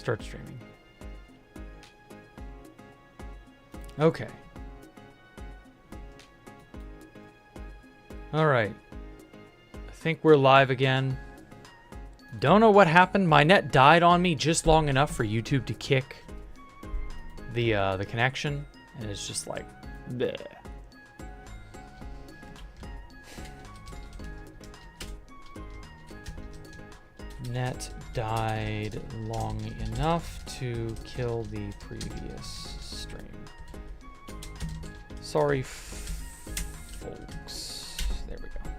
start streaming. Okay. All right. I think we're live again. Don't know what happened. My net died on me just long enough for YouTube to kick the connection, and it's just like, bleh. Net died long enough to kill the previous stream. Sorry, folks. There we go.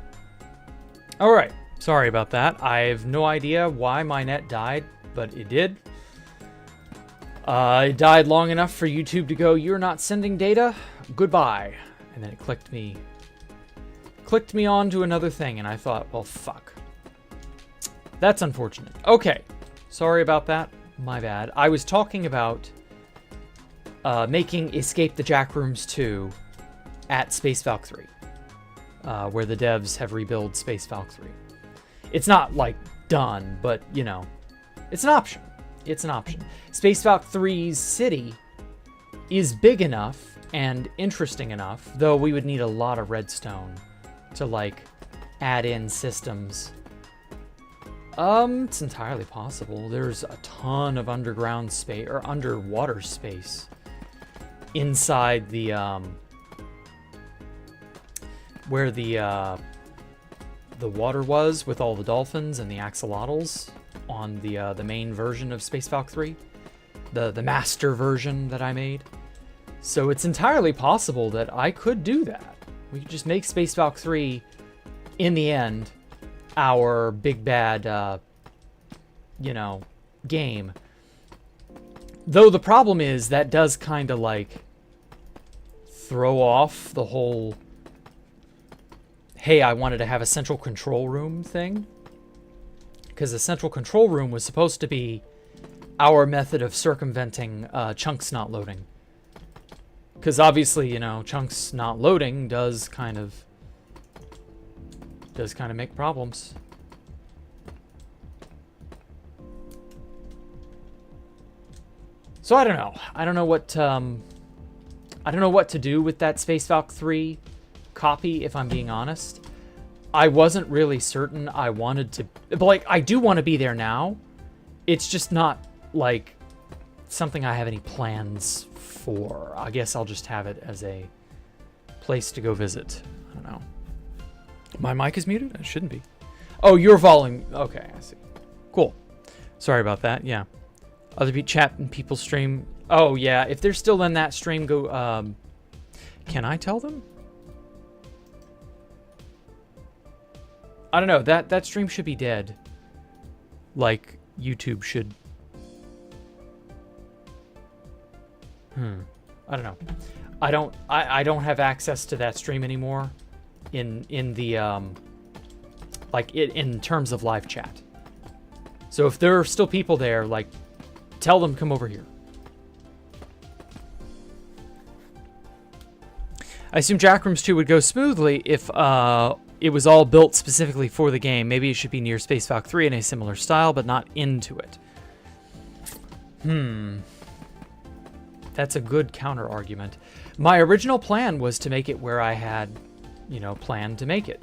All right. Sorry about that. I have no idea why my net died, but it did. It died long enough for YouTube to go, "You're not sending data? Goodbye." And then it clicked me on to another thing, and I thought, well, fuck. That's unfortunate. Okay. Sorry about that. My bad. I was talking about making Escape the Jackrooms 2 at Space Valk 3, where the devs have rebuilt Space Valk 3. It's not, like, done, but, you know, it's an option. It's an option. Space Valk 3's city is big enough and interesting enough, though we would need a lot of redstone to, like, add in systems. It's entirely possible. There's a ton of underground space, or underwater space, inside the, where the water was with all the dolphins and the axolotls on the main version of Space Valk 3, the master version that I made. So it's entirely possible that I could do that. We could just make Space Valk 3, in the end, our big bad, you know, game. Though the problem is that does kind of like throw off the whole, hey, I wanted to have a central control room thing. Because the central control room was supposed to be our method of circumventing chunks not loading. Because obviously, you know, chunks not loading does kind of make problems. So I don't know. I don't know what to do with that Space Valk 3 copy, if I'm being honest. I wasn't really certain I wanted to, but like, I do want to be there now. It's just not like something I have any plans for. I guess I'll just have it as a place to go visit. I don't know. My mic is muted? It shouldn't be. Oh, your volume. Okay, I see. Cool. Sorry about that. Yeah. Other chat and people stream. Oh, yeah. If they're still in that stream, go. Can I tell them? I don't know. That stream should be dead. Like YouTube should. I don't know. I don't have access to that stream anymore. In the like in terms of live chat. So if there are still people there, like, tell them come over here. I assume Jackrooms 2 would go smoothly if it was all built specifically for the game. Maybe it should be near Space Valk 3 in a similar style, but not into it. That's a good counter argument. My original plan was to make it where I had, you know, planned to make it.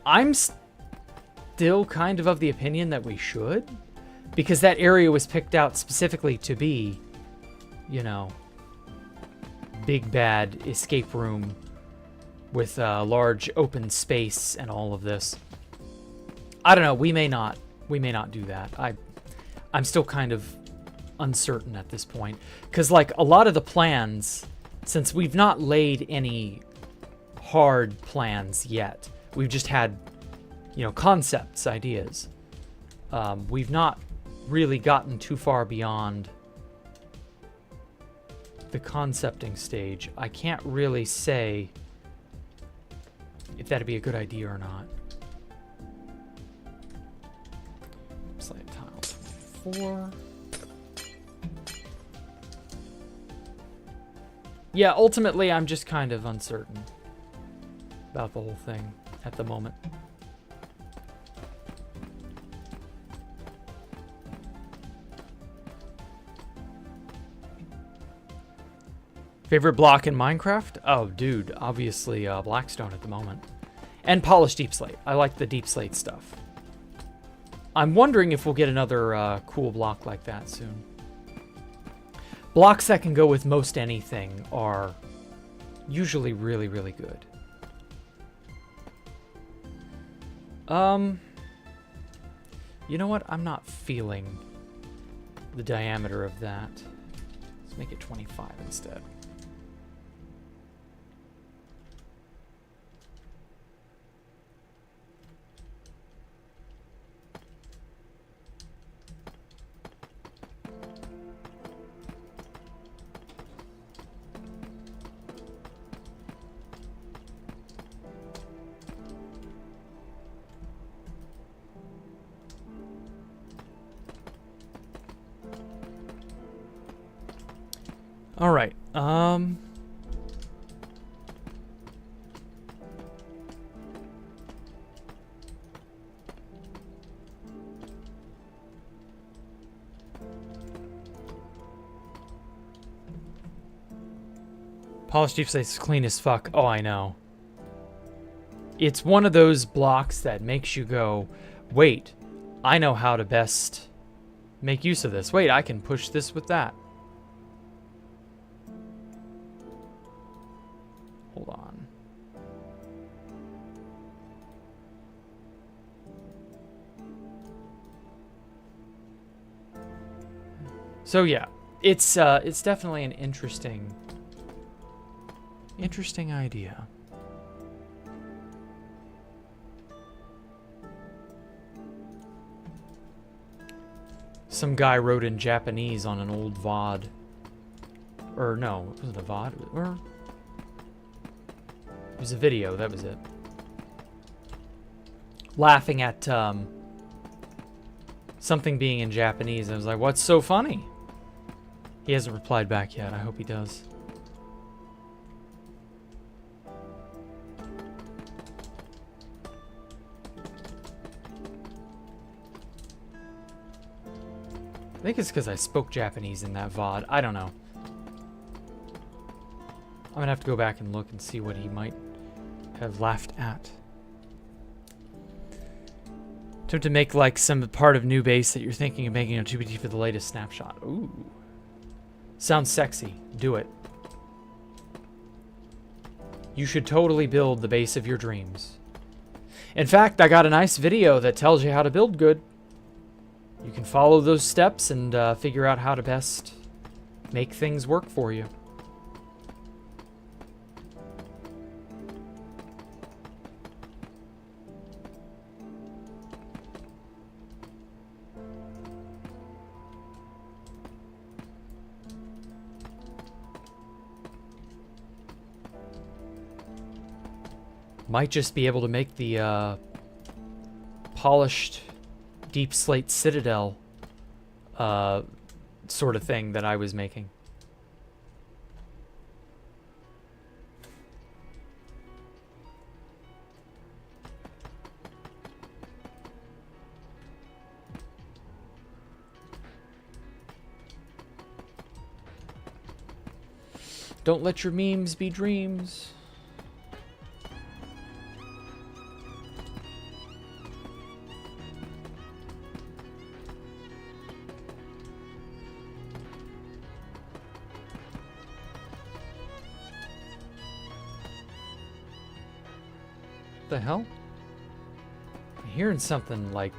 I'm still kind of the opinion that we should, because that area was picked out specifically to be, you know, big bad escape room with a large open space and all of this. I don't know. We may not do that. I'm still kind of uncertain at this point, because like a lot of the plans, since we've not laid any hard plans yet, we've just had, you know, concepts, ideas. We've not really gotten too far beyond the concepting stage. I can't really say if that'd be a good idea or not. Slate tile 4. Yeah, ultimately, I'm just kind of uncertain about the whole thing at the moment. Favorite block in Minecraft? Oh, dude, obviously Blackstone at the moment. And polished deep slate. I like the deep slate stuff. I'm wondering if we'll get another cool block like that soon. Blocks that can go with most anything are usually really, really good. You know what? I'm not feeling the diameter of that. Let's make it 25 instead. All right. Polished deep slate's clean as fuck. Oh, I know. It's one of those blocks that makes you go, wait, I know how to best make use of this. Wait, I can push this with that. Hold on. So yeah, it's definitely an interesting idea. Some guy wrote in Japanese on an old VOD. Or no, it wasn't a VOD. Or it was a video, that was it. Laughing at something being in Japanese. I was like, what's so funny? He hasn't replied back yet. I hope he does. I think it's because I spoke Japanese in that VOD. I don't know. I'm gonna have to go back and look and see what he might have laughed at. Attempt to make like some part of new base that you're thinking of making on 2BT for the latest snapshot. Ooh. Sounds sexy. Do it. You should totally build the base of your dreams. In fact, I got a nice video that tells you how to build good. You can follow those steps and figure out how to best make things work for you. Might just be able to make the polished deep slate citadel sort of thing that I was making. Don't let your memes be dreams. The hell? I'm hearing something like...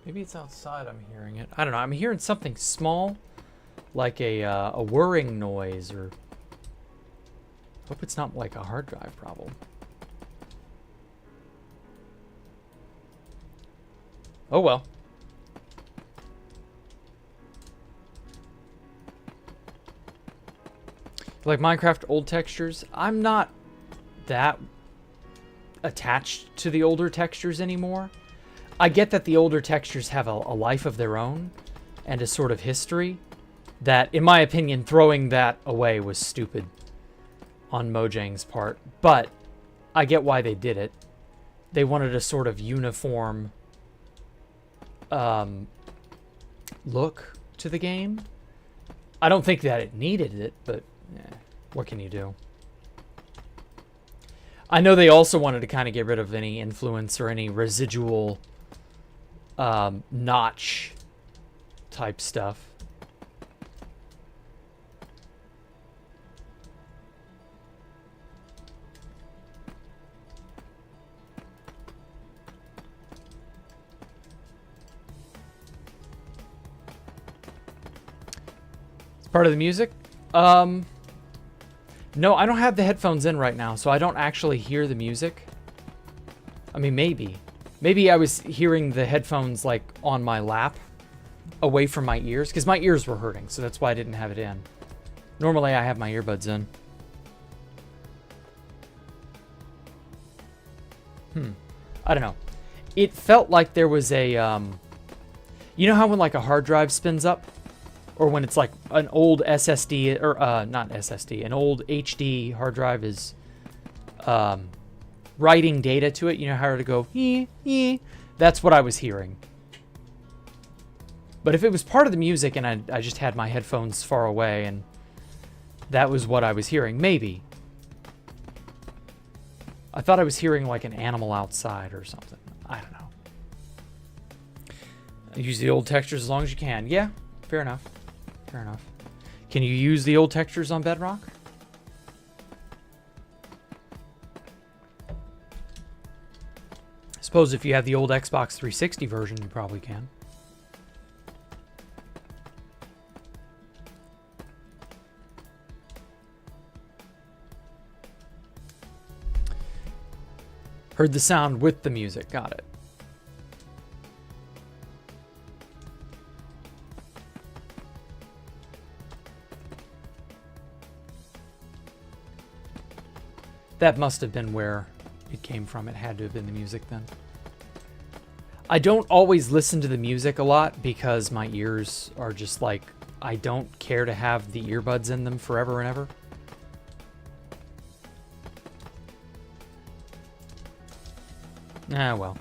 Maybe it's outside I'm hearing it. I don't know. I'm hearing something small, like a whirring noise, or... Hope it's not like a hard drive problem. Oh well. Like Minecraft old textures, I'm not that attached to the older textures anymore. I get that the older textures have a life of their own and a sort of history that, in my opinion, throwing that away was stupid on Mojang's part. But I get why they did it. they wanted a sort of uniform look to the game. I don't think that it needed it, but what can you do? I know they also wanted to kind of get rid of any influence or any residual notch type stuff. It's part of the music. No, I don't have the headphones in right now, so I don't actually hear the music. I mean, maybe. Maybe I was hearing the headphones, like, on my lap, away from my ears, because my ears were hurting, so that's why I didn't have it in. Normally, I have my earbuds in. I don't know. It felt like there was a, you know how when, like, a hard drive spins up? Or when it's like an old SSD, or not SSD, an old HD hard drive is writing data to it. You know how to go, that's what I was hearing. But if it was part of the music and I just had my headphones far away and that was what I was hearing, maybe. I thought I was hearing like an animal outside or something. I don't know. Use the old textures as long as you can. Yeah, fair enough. Fair enough. Can you use the old textures on Bedrock? I suppose if you have the old Xbox 360 version, you probably can. Heard the sound with the music. Got it. That must have been where it came from. It had to have been the music then. I don't always listen to the music a lot because my ears are just like, I don't care to have the earbuds in them forever and ever. Ah, well.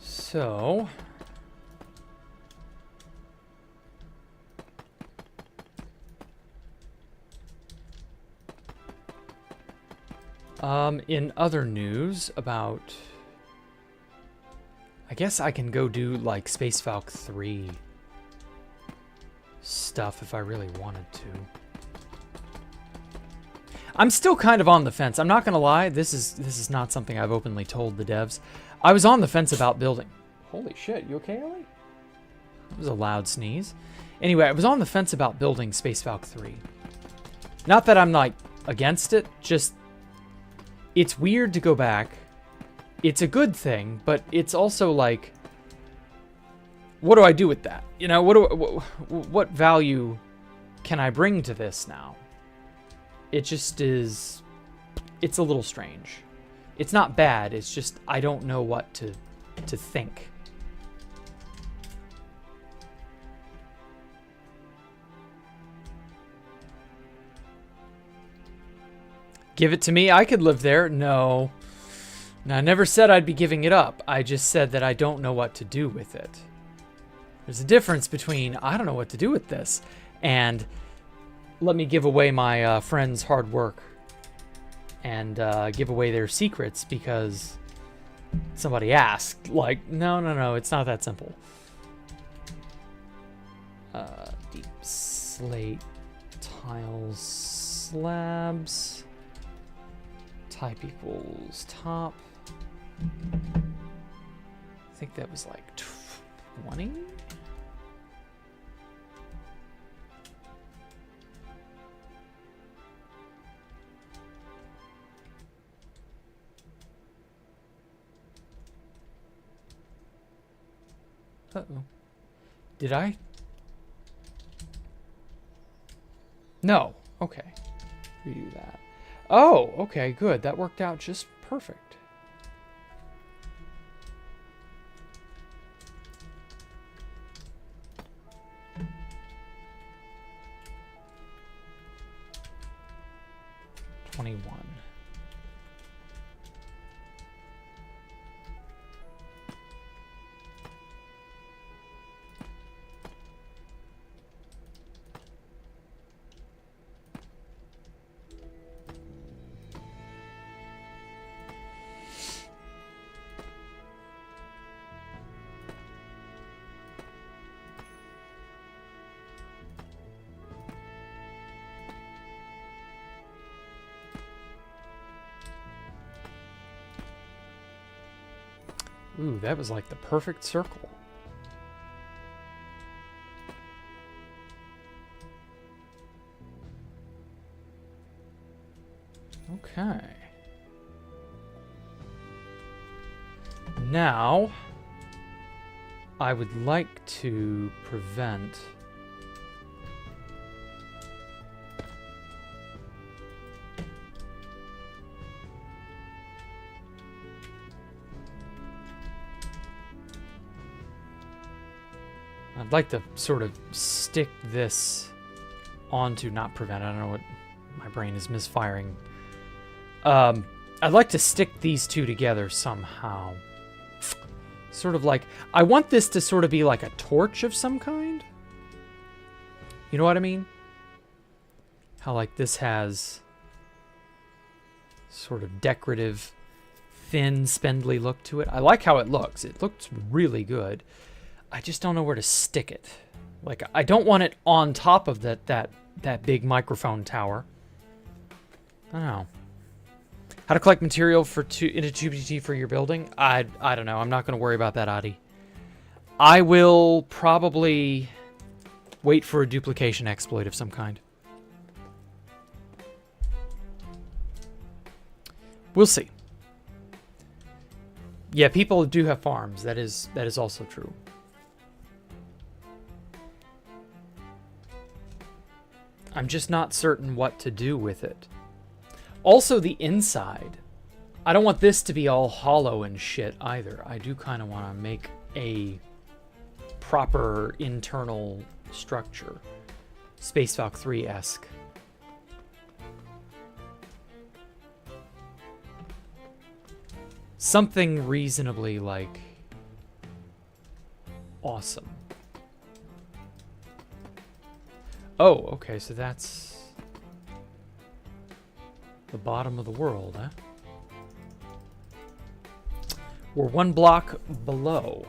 So, in other news about, I guess I can go do like Space Falcon 3 stuff if I really wanted to. I'm still kind of on the fence. I'm not gonna lie. This is not something I've openly told the devs. I was on the fence about building. Holy shit, you okay, Ellie? That was a loud sneeze. Anyway, I was on the fence about building Space Falcon 3. Not that I'm like against it, just it's weird to go back. It's a good thing, but it's also like, what do I do with that? You know, what value can I bring to this now? It just is, it's a little strange. It's not bad, it's just I don't know what to think. Give it to me, I could live there. No. I never said I'd be giving it up. I just said that I don't know what to do with it. There's a difference between I don't know what to do with this and let me give away my friends' hard work and give away their secrets because somebody asked. Like, no, it's not that simple. Deep slate tiles slabs. Type equals top. I think that was like 20. Uh-oh. Did I? No. Okay. Redo that. Oh, okay, good. That worked out just perfect. Ooh, that was like the perfect circle. Okay. Now, I would like to prevent... I'd like to sort of stick this onto, not prevent, I don't know what, my brain is misfiring. I'd like to stick these two together somehow. Sort of like, I want this to sort of be like a torch of some kind. You know what I mean? How like this has sort of decorative, thin, spindly look to it. I like how it looks. It looks really good. I just don't know where to stick it. Like, I don't want it on top of that big microphone tower. I don't know. How to collect material into 2BT for your building? I don't know. I'm not going to worry about that, Adi. I will probably wait for a duplication exploit of some kind. We'll see. Yeah, people do have farms. That is also true. I'm just not certain what to do with it. Also, the inside. I don't want this to be all hollow and shit either. I do kind of want to make a proper internal structure. Space Valk 3-esque. Something reasonably, like, awesome. Oh, okay, so that's the bottom of the world, huh? We're one block below.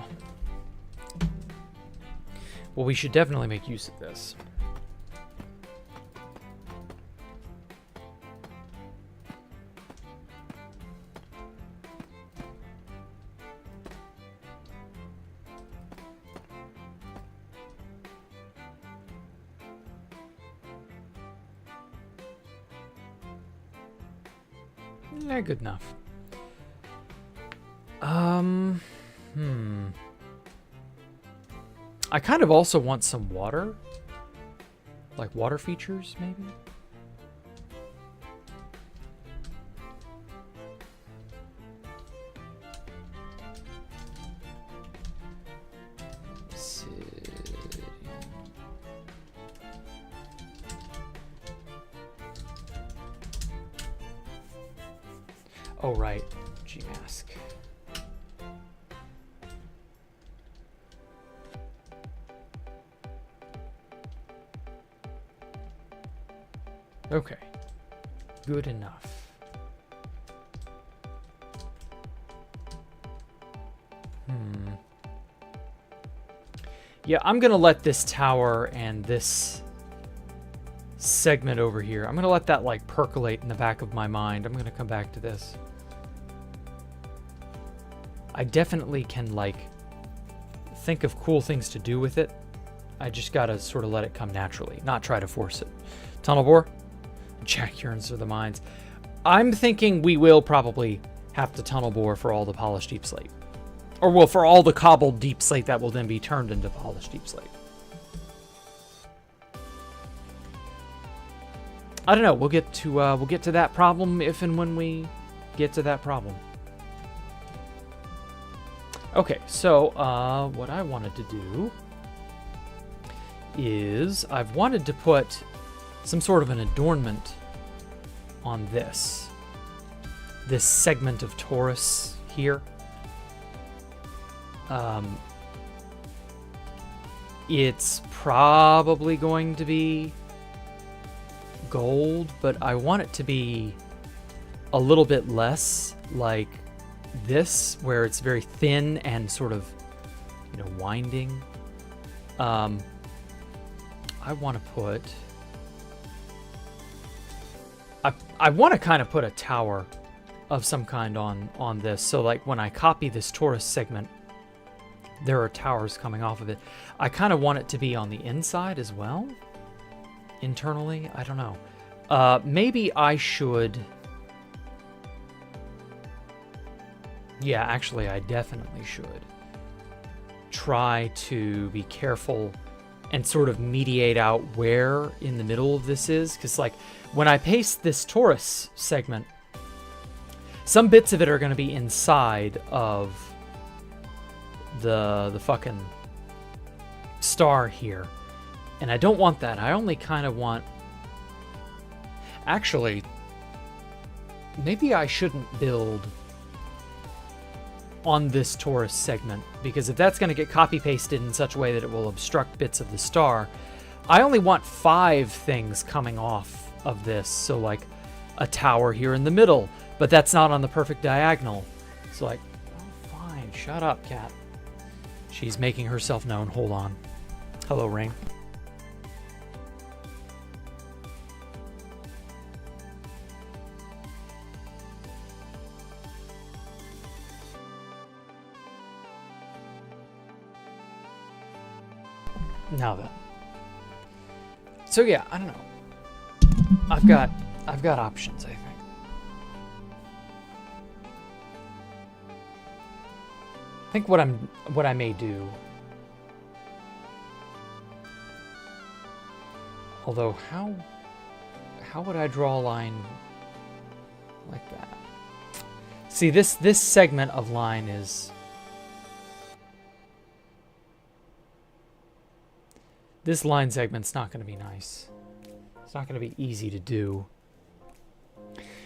Well, we should definitely make use of this. Yeah, good enough. I kind of also want some water. Like water features, maybe? Oh, right. Gmask. Okay. Good enough. Yeah, I'm going to let this tower and this segment over here, I'm going to let that like percolate in the back of my mind. I'm going to come back to this. I definitely can, like, think of cool things to do with it. I just gotta sort of let it come naturally, not try to force it. Tunnel bore? Jack yearns for the mines. I'm thinking we will probably have to tunnel bore for all the polished deep slate. Or, well, for all the cobbled deep slate that will then be turned into polished deep slate. I don't know. We'll get to that problem if and when we get to that problem. Okay, so what I wanted to do is I've wanted to put some sort of an adornment on this segment of torus here. It's probably going to be gold, but I want it to be a little bit less like this, where it's very thin and sort of, you know, winding. I want to put... I want to kind of put a tower of some kind on this, so like when I copy this torus segment, there are towers coming off of it. I kind of want it to be on the inside as well, internally. I don't know. Maybe I should... Yeah, actually, I definitely should try to be careful and sort of mediate out where in the middle of this is. Because, like, when I paste this torus segment, some bits of it are going to be inside of the fucking star here. And I don't want that. I only kind of want... Actually, maybe I shouldn't build on this torus segment, because if that's going to get copy pasted in such a way that it will obstruct bits of the star, I only want 5 things coming off of this. So like a tower here in the middle, but that's not on the perfect diagonal. So like, oh, fine, shut up, cat. She's making herself known. Hold on. Hello, Ring. Now then. So yeah, I don't know. I've got options, I think. I think what I may do. Although how would I draw a line like that? See, this segment of line is... This line segment's not going to be nice. It's not going to be easy to do.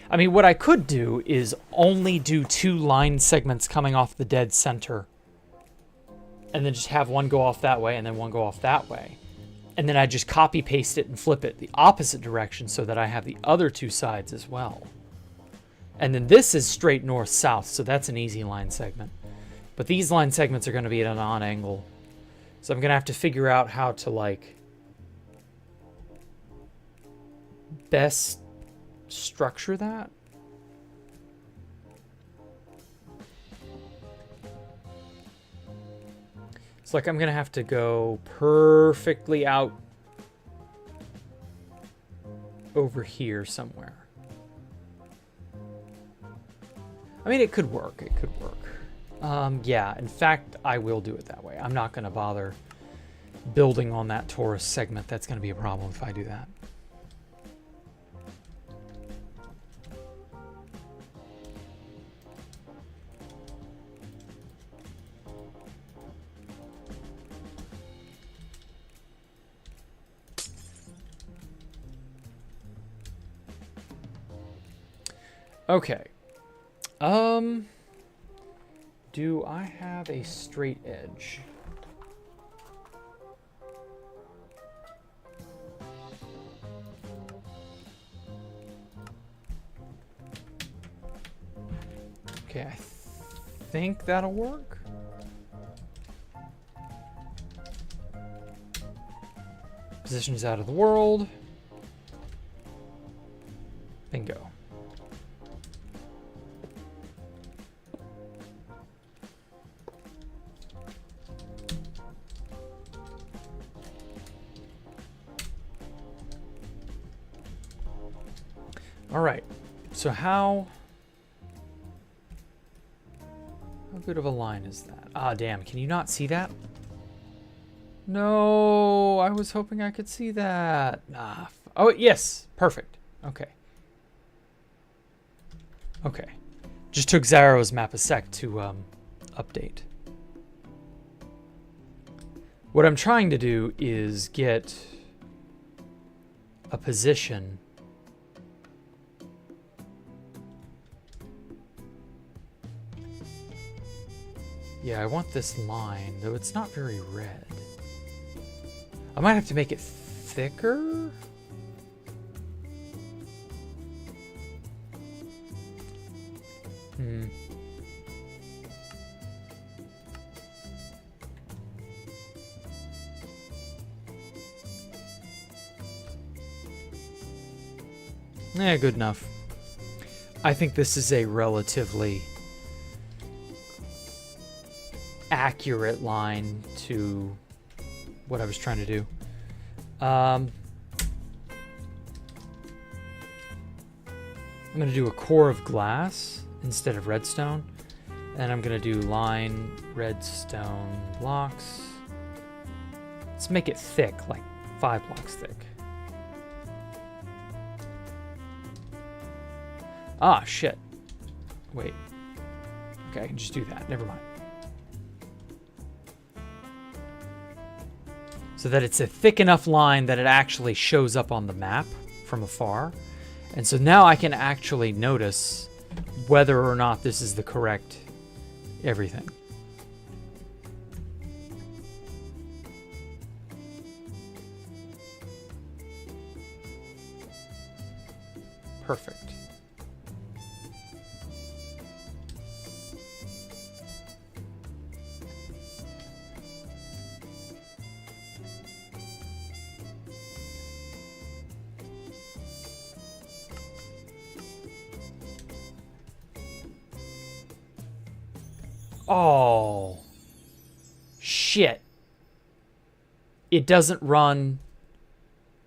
I mean, what I could do is only do 2 line segments coming off the dead center. And then just have one go off that way and then one go off that way. And then I just copy paste it and flip it the opposite direction so that I have the other 2 sides as well. And then this is straight north-south, so that's an easy line segment. But these line segments are going to be at an odd angle. So I'm going to have to figure out how to, like, best structure that. It's like I'm going to have to go perfectly out over here somewhere. I mean, it could work. It could work. Yeah, in fact, I will do it that way. I'm not going to bother building on that torus segment. That's going to be a problem if I do that. Okay. Do I have a straight edge? Okay, I think that'll work. Position is out of the world. Bingo. All right, so how How good of a line is that? Ah, damn. Can you not see that? No, I was hoping I could see that. Ah, oh, yes. Perfect. Okay. Okay. Just took Zaro's map a sec to update. What I'm trying to do is get a position. Yeah, I want this line, though it's not very red. I might have to make it thicker? Yeah, good enough. I think this is a relatively accurate line to what I was trying to do. I'm going to do a core of glass instead of redstone. And I'm going to do line redstone blocks. Let's make it thick, like 5 blocks thick. Ah, shit. Wait. Okay, I can just do that. Never mind. So that it's a thick enough line that it actually shows up on the map from afar. And so now I can actually notice whether or not this is the correct everything. Perfect. Oh, shit. It doesn't run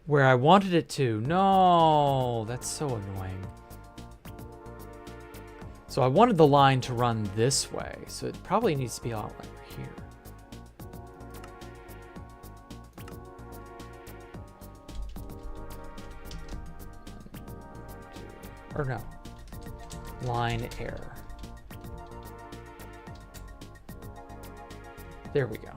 where I wanted it to. No, that's so annoying. So I wanted the line to run this way, so it probably needs to be all right here. Or no, line error. There we go.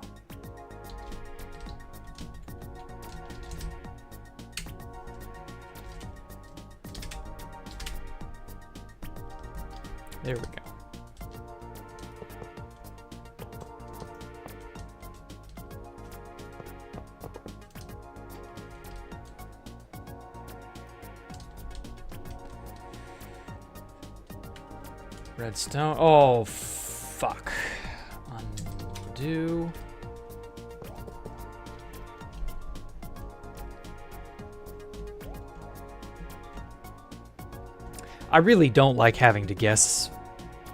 There we go. Redstone. Oh, fuck. Undo. I really don't like having to guess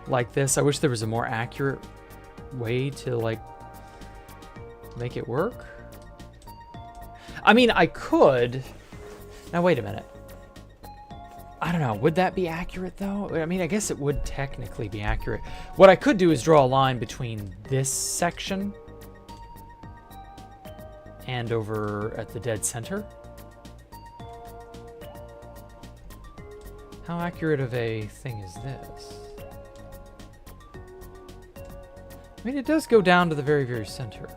like this. I wish there was a more accurate way to, like, make it work. I mean, I could. Now, wait a minute. I don't know. Would that be accurate, though? I mean, I guess it would technically be accurate. What I could do is draw a line between this section and over at the dead center. How accurate of a thing is this? I mean, it does go down to the very, very center.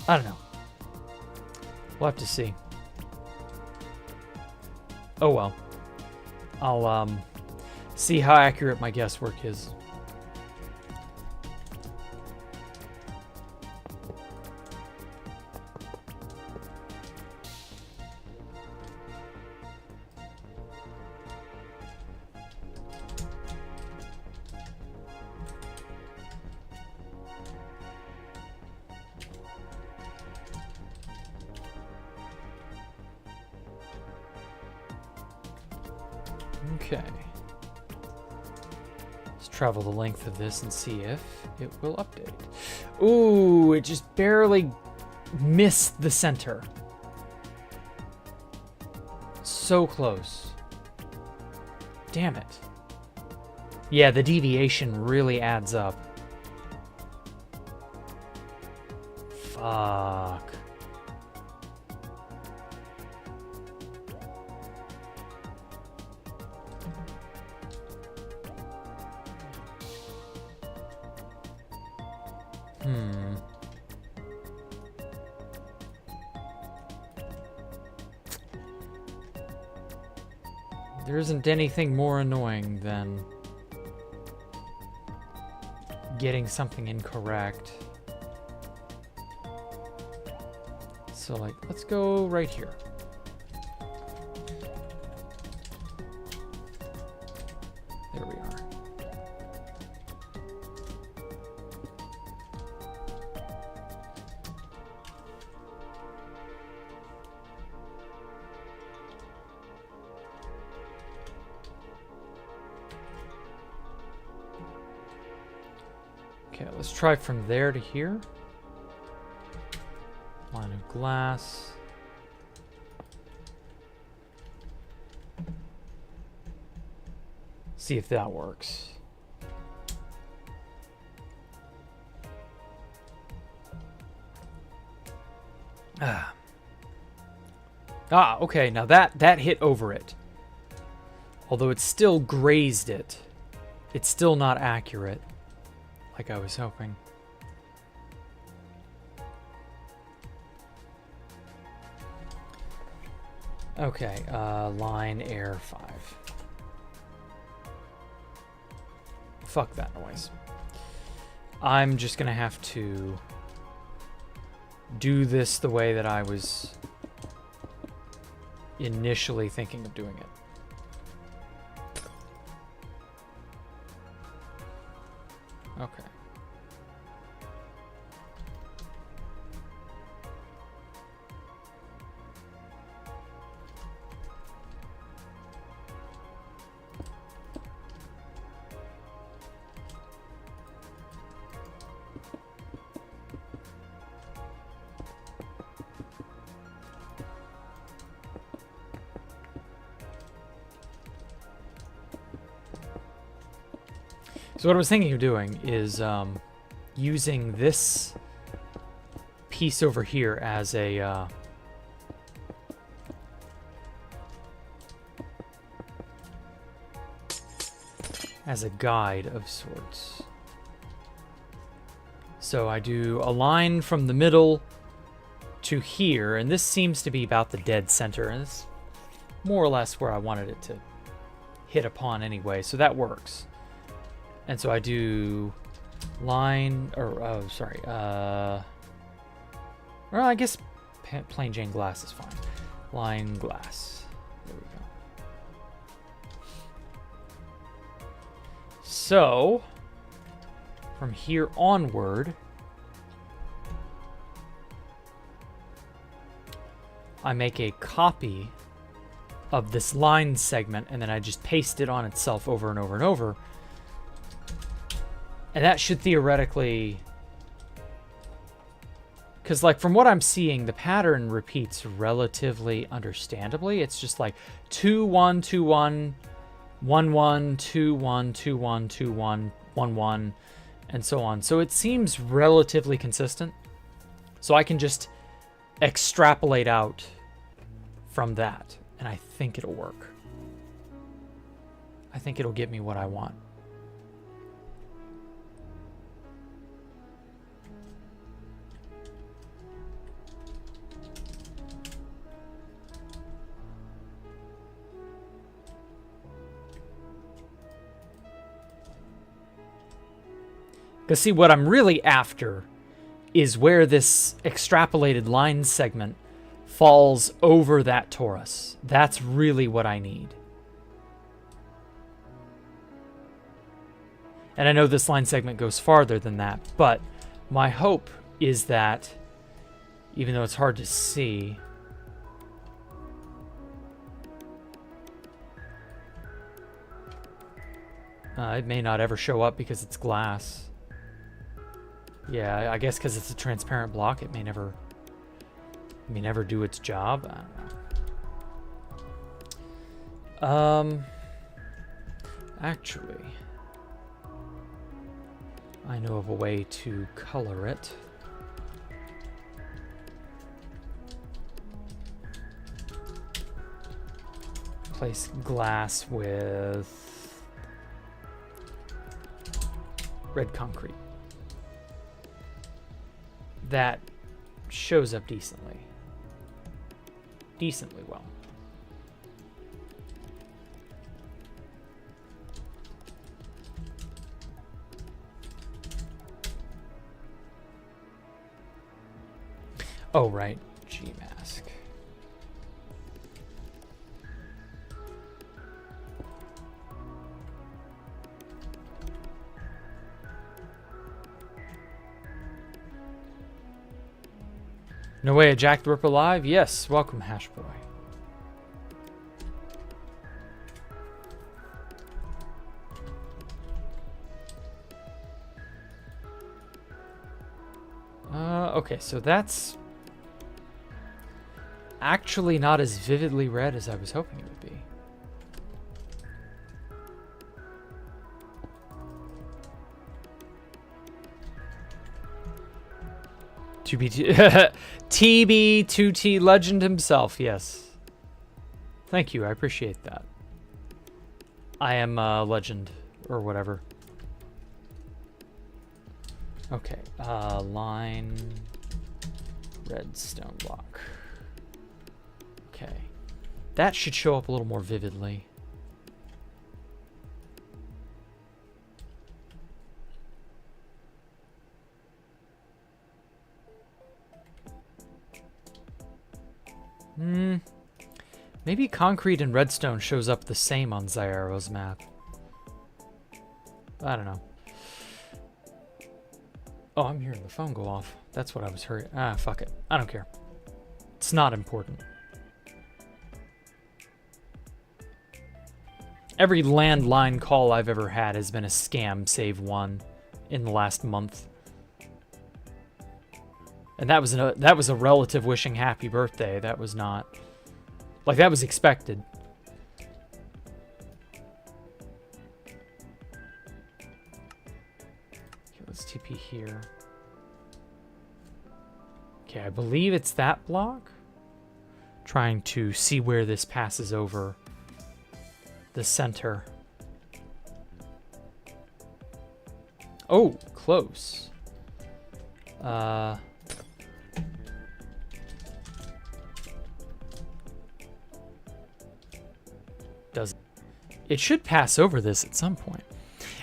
I don't know. We'll have to see. Oh well. I'll see how accurate my guesswork is. Okay. Let's travel the length of this and see if it will update. Ooh, it just barely missed the center. So close. Damn it. Yeah, the deviation really adds up. Fuck. There isn't anything more annoying than getting something incorrect. So, like, let's go right here. There we are. Okay, let's try from there to here. Line of glass. See if that works. Okay, now that hit over it. Although it still grazed it. It's still not accurate, like I was hoping. Okay, line air 5. Fuck that noise. I'm just gonna have to do this the way that I was initially thinking of doing it. Okay. So what I was thinking of doing is using this piece over here as a guide of sorts. So I do a line from the middle to here, and this seems to be about the dead center, and it's more or less where I wanted it to hit upon anyway, so that works. And so I do line, or, oh, sorry, well, I guess plain Jane glass is fine. Line glass. There we go. So, from here onward, I make a copy of this line segment, and then I just paste it on itself over and over and over. And that should theoretically... Because, like, from what I'm seeing, the pattern repeats relatively understandably. It's just like 2 1 2 1 1 1 2 1 2 1 2 1 1 1 and so on. So it seems relatively consistent. So I can just extrapolate out from that, and I think it'll work. I think it'll get me what I want. Because see, what I'm really after is where this extrapolated line segment falls over that torus. That's really what I need. And I know this line segment goes farther than that, but my hope is that, even though it's hard to see, it may not ever show up because it's glass. Yeah, I guess because it's a transparent block, it may never do its job. I don't know. Actually, I know of a way to color it. Place glass with red concrete. That shows up decently. Decently well. Oh, right. G-mask. No way, a Jacktherippa live? Yes, welcome, Hash Boy. Okay, so that's actually not as vividly red as I was hoping it would be. TB2T legend himself, yes. Thank you, I appreciate that. I am a legend, or whatever. Okay, line, redstone block. Okay, that should show up a little more vividly. Maybe concrete and redstone shows up the same on Zairo's map. I don't know. Oh, I'm hearing the phone go off. That's what I was hearing. Ah, fuck it. I don't care. It's not important. Every landline call I've ever had has been a scam, save one, in the last month. And that was a relative wishing happy birthday. That was not... Like, that was expected. Okay, let's TP here. Okay, I believe it's that block. Trying to see where this passes over the center. Oh, close. Does it should pass over this at some point.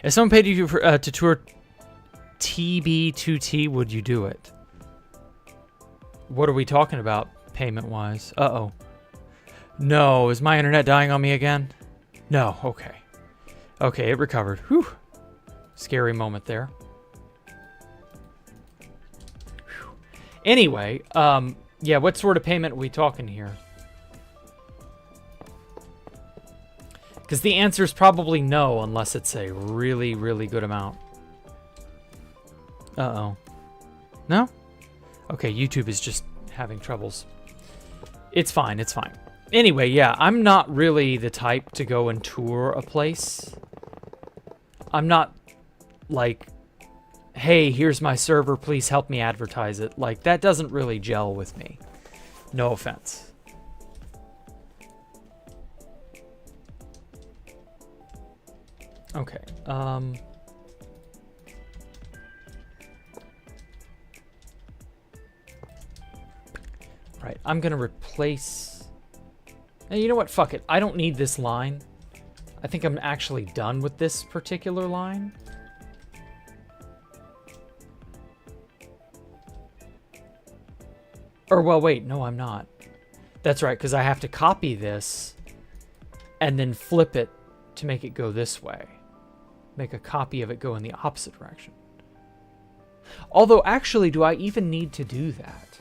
If someone paid you for, to tour TB2T, would you do it? What are we talking about payment-wise? Uh-oh. No, is my internet dying on me again? No, okay. Okay, it recovered. Whew. Scary moment there. Whew. Anyway, yeah, what sort of payment are we talking here? Because the answer is probably no, unless it's a really, really good amount. Uh-oh. No? Okay, YouTube is just having troubles. It's fine, it's fine. Anyway, yeah, I'm not really the type to go and tour a place. I'm not like, hey, here's my server, please help me advertise it. Like, that doesn't really gel with me. No offense. Okay, right, I'm gonna replace... And you know what? Fuck it. I don't need this line. I think I'm actually done with this particular line. Or, well, wait. No, I'm not. That's right, because I have to copy this and then flip it to make it go this way. Make a copy of it go in the opposite direction. Although, actually, do I even need to do that?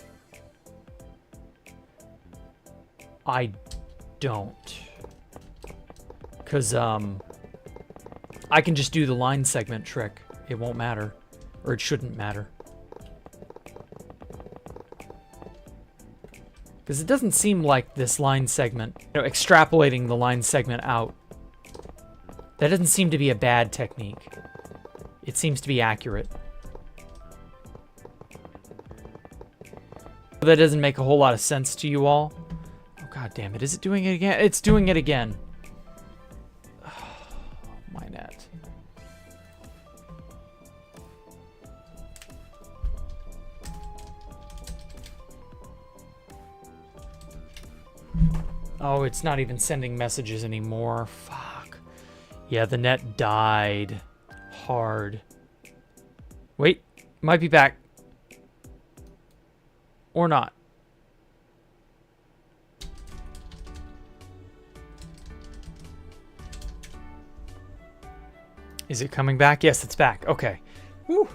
I don't. Because, I can just do the line segment trick. It won't matter. Or it shouldn't matter. Because it doesn't seem like this line segment, you know, extrapolating the line segment out That doesn't seem to be a bad technique. It seems to be accurate. That doesn't make a whole lot of sense to you all. Oh, God damn it. Is it doing it again? It's doing it again. Oh, my net. Oh, it's not even sending messages anymore. Fuck. Yeah, the net died hard. Wait, might be back. Or not. Is it coming back? Yes, it's back. Okay. Whew.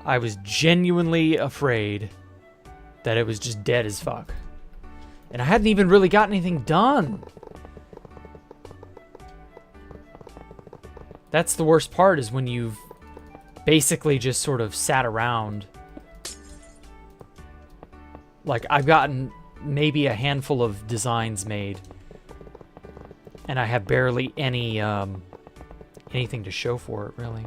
I was genuinely afraid that it was just dead as fuck. And I hadn't even really got anything done. That's the worst part, is when you've basically just sort of sat around. Like, I've gotten maybe a handful of designs made, and I have barely any anything to show for it, really.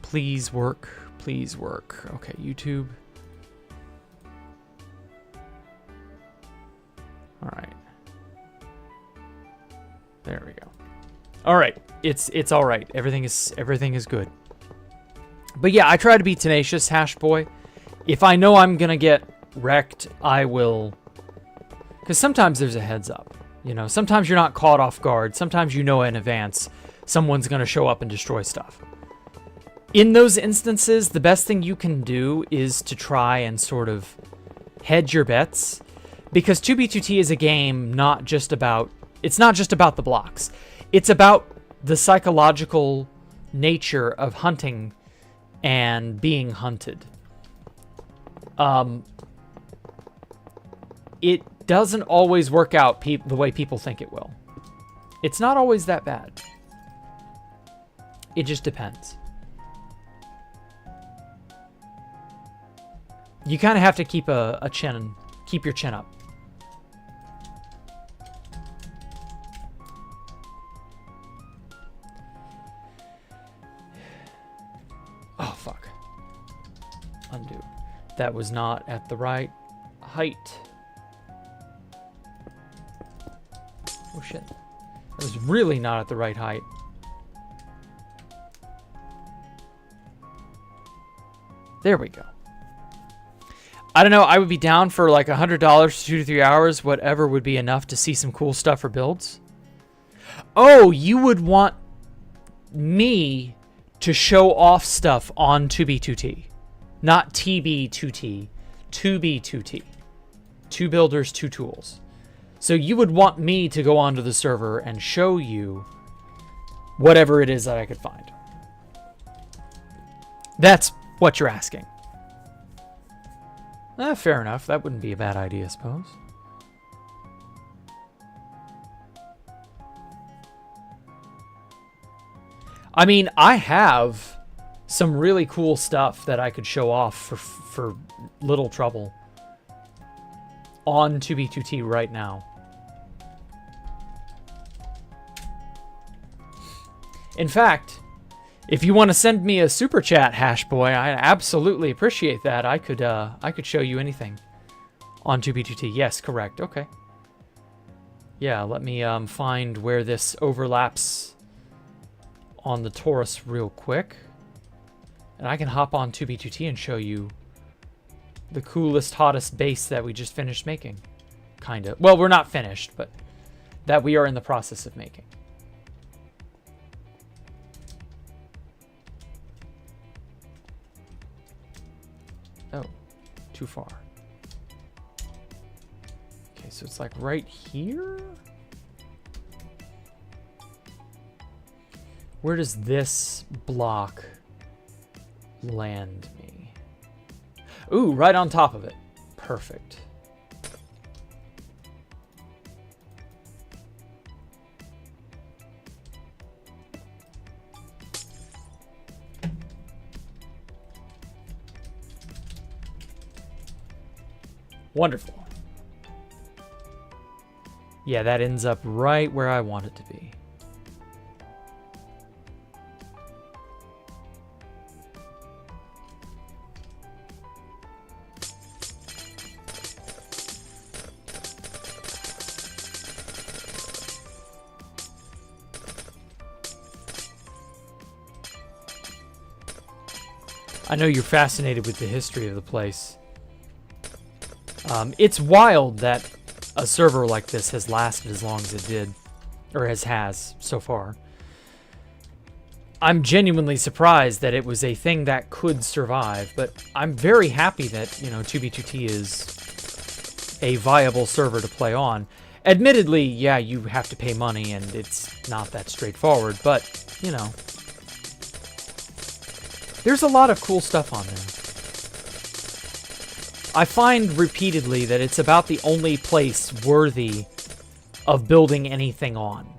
Please work. Please work. Okay, YouTube. All right. There we go. All right. It's all right. Everything is good. But yeah, I try to be tenacious, Hash Boy. If I know I'm gonna get wrecked, I will. Because sometimes there's a heads up. You know, sometimes you're not caught off guard. Sometimes you know in advance someone's gonna show up and destroy stuff. In those instances, the best thing you can do is to try and sort of hedge your bets. Because 2B2T is a game not just about... It's not just about the blocks. It's about the psychological nature of hunting and being hunted. It doesn't always work out the way people think it will. It's not always that bad. It just depends. You kind of have to keep keep your chin up. Oh, fuck. Undo. That was not at the right height. Oh, shit. That was really not at the right height. There we go. I don't know. I would be down for like $100 for 2 to 3 hours. Whatever would be enough to see some cool stuff for builds. Oh, you would want me to show off stuff on 2B2T. Not TB2T. 2B2T. 2 builders, 2 tools. So you would want me to go onto the server and show you whatever it is that I could find. That's what you're asking. Fair enough. That wouldn't be a bad idea, I suppose. I mean, I have some really cool stuff that I could show off for little trouble on 2B2T right now. In fact, if you want to send me a super chat, Hash Boy, I absolutely appreciate that. I could show you anything on 2B2T. Yes, correct. Okay. Yeah, let me find where this overlaps on the Taurus real quick. And I can hop on 2B2T and show you the coolest, hottest base that we just finished making. Kind of. Well, we're not finished, but that we are in the process of making. Oh, too far. Okay, so it's like right here? Where does this block land me? Ooh, right on top of it. Perfect. Wonderful. Yeah, that ends up right where I want it to be. I know you're fascinated with the history of the place. It's wild that a server like this has lasted as long as it did, or has so far. I'm genuinely surprised that it was a thing that could survive, but I'm very happy that, you know, 2B2T is a viable server to play on. Admittedly, yeah, you have to pay money and it's not that straightforward, but, you know, there's a lot of cool stuff on there. I find repeatedly that it's about the only place worthy of building anything on.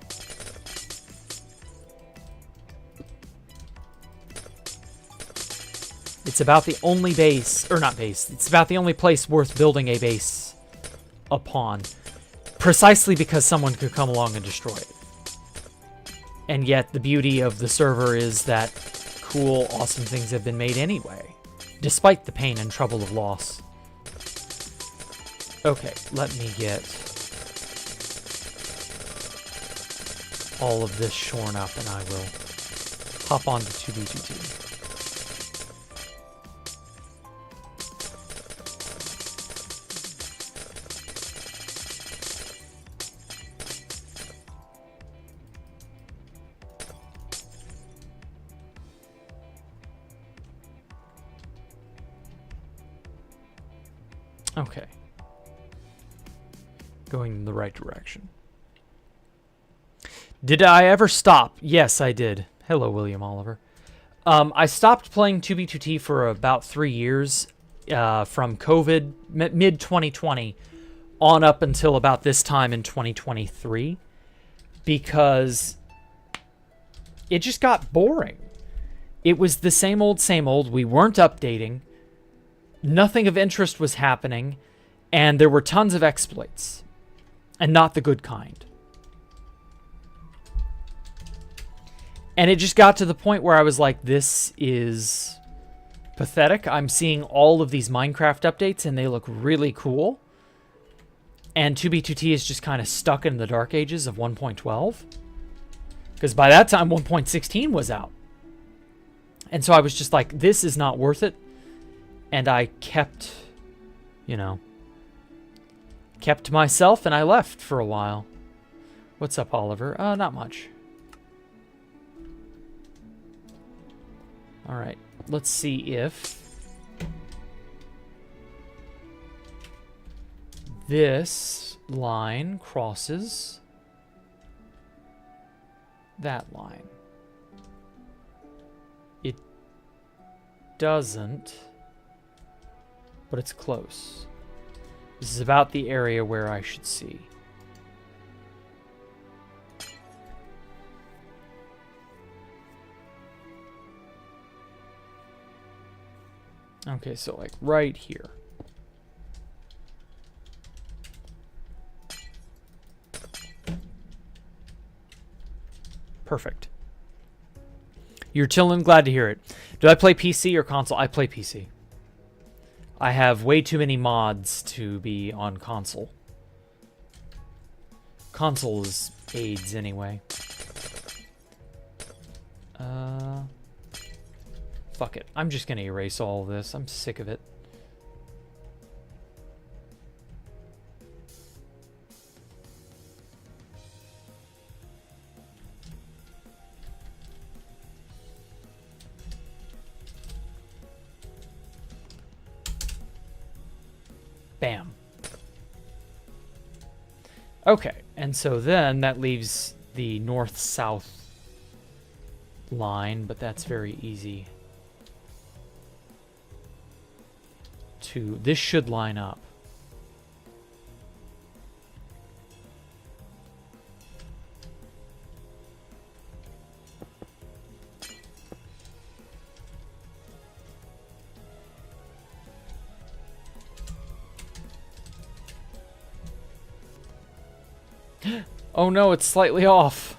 It's about the only base, or not base, it's about the only place worth building a base upon. Precisely because someone could come along and destroy it. And yet the beauty of the server is that cool, awesome things have been made anyway, despite the pain and trouble of loss. Okay, let me get all of this shorn up and I will hop onto 2B2T. Okay. Going in the right direction. Did I ever stop? Yes, I did. Hello, William Oliver. I stopped playing 2B2T for about 3 years from COVID, mid-2020, on up until about this time in 2023, because it just got boring. It was the same old, same old. We weren't updating. Nothing of interest was happening, and there were tons of exploits, and not the good kind. And it just got to the point where I was like, this is pathetic. I'm seeing all of these Minecraft updates, and they look really cool. And 2B2T is just kind of stuck in the dark ages of 1.12. Because by that time, 1.16 was out. And so I was just like, this is not worth it. And I kept, you know, kept to myself, and I left for a while. What's up, Oliver? Not much. All right, let's see if this line crosses that line. It doesn't. But it's close. This is about the area where I should see. Okay, so like right here. Perfect. You're chilling? Glad to hear it. Do I play PC or console? I play PC. I have way too many mods to be on console. Console is AIDS anyway. Fuck it. I'm just gonna erase all of this. I'm sick of it. Bam. Okay, and so then that leaves the north-south line, but that's very easy to... This should line up. Oh no, it's slightly off.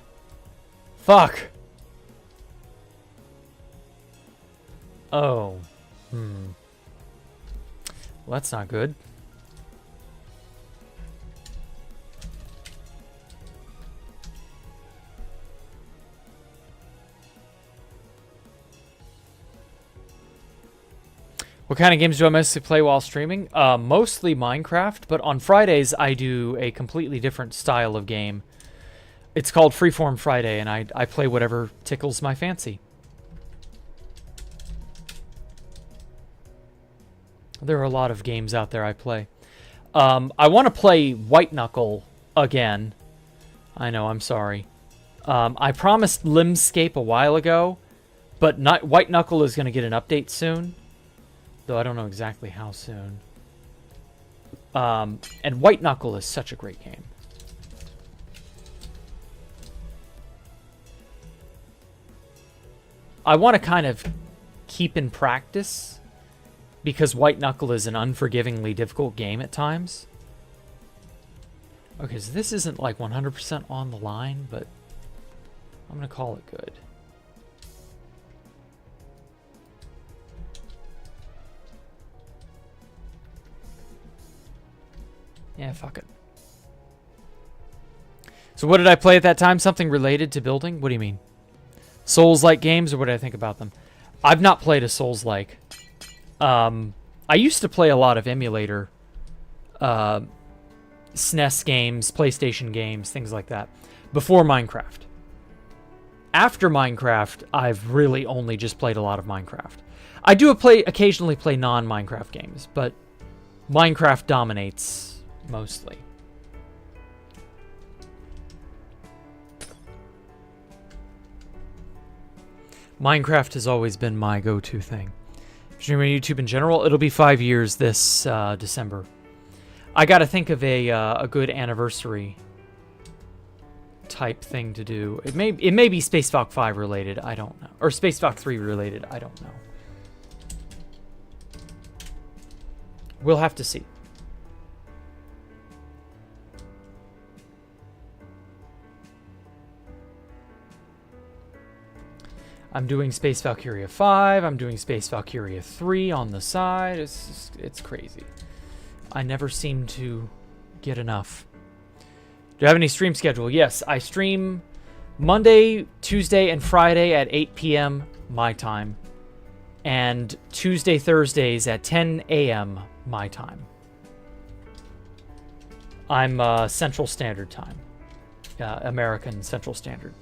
Fuck. Oh. Well, that's not good. What kind of games do I mostly play while streaming? Mostly Minecraft, but on Fridays I do a completely different style of game. It's called Freeform Friday, and I play whatever tickles my fancy. There are a lot of games out there I play. I want to play White Knuckle again. I know, I'm sorry. I promised Limscape a while ago, but White Knuckle is going to get an update soon. Though I don't know exactly how soon. And White Knuckle is such a great game. I want to kind of keep in practice, because White Knuckle is an unforgivingly difficult game at times. Okay, so this isn't like 100% on the line, but I'm going to call it good. Yeah, fuck it. So what did I play at that time? Something related to building? What do you mean? Souls-like games, or what do I think about them? I've not played a Souls-like. I used to play a lot of emulator SNES games, PlayStation games, things like that, before Minecraft. After Minecraft, I've really only just played a lot of Minecraft. I do occasionally play non-Minecraft games, but Minecraft dominates mostly. Minecraft has always been my go-to thing. Streaming YouTube in general, it'll be 5 years this December. I got to think of a good anniversary type thing to do. It may be Spacewalk 5 related, I don't know, or Spacewalk 3 related, I don't know. We'll have to see. I'm doing Space Valkyria 5. I'm doing Space Valkyria 3 on the side. It's crazy. I never seem to get enough. Do you have any stream schedule? Yes, I stream Monday, Tuesday, and Friday at 8 p.m. my time. And Tuesday, Thursdays at 10 a.m. my time. I'm Central Standard Time. American Central Standard.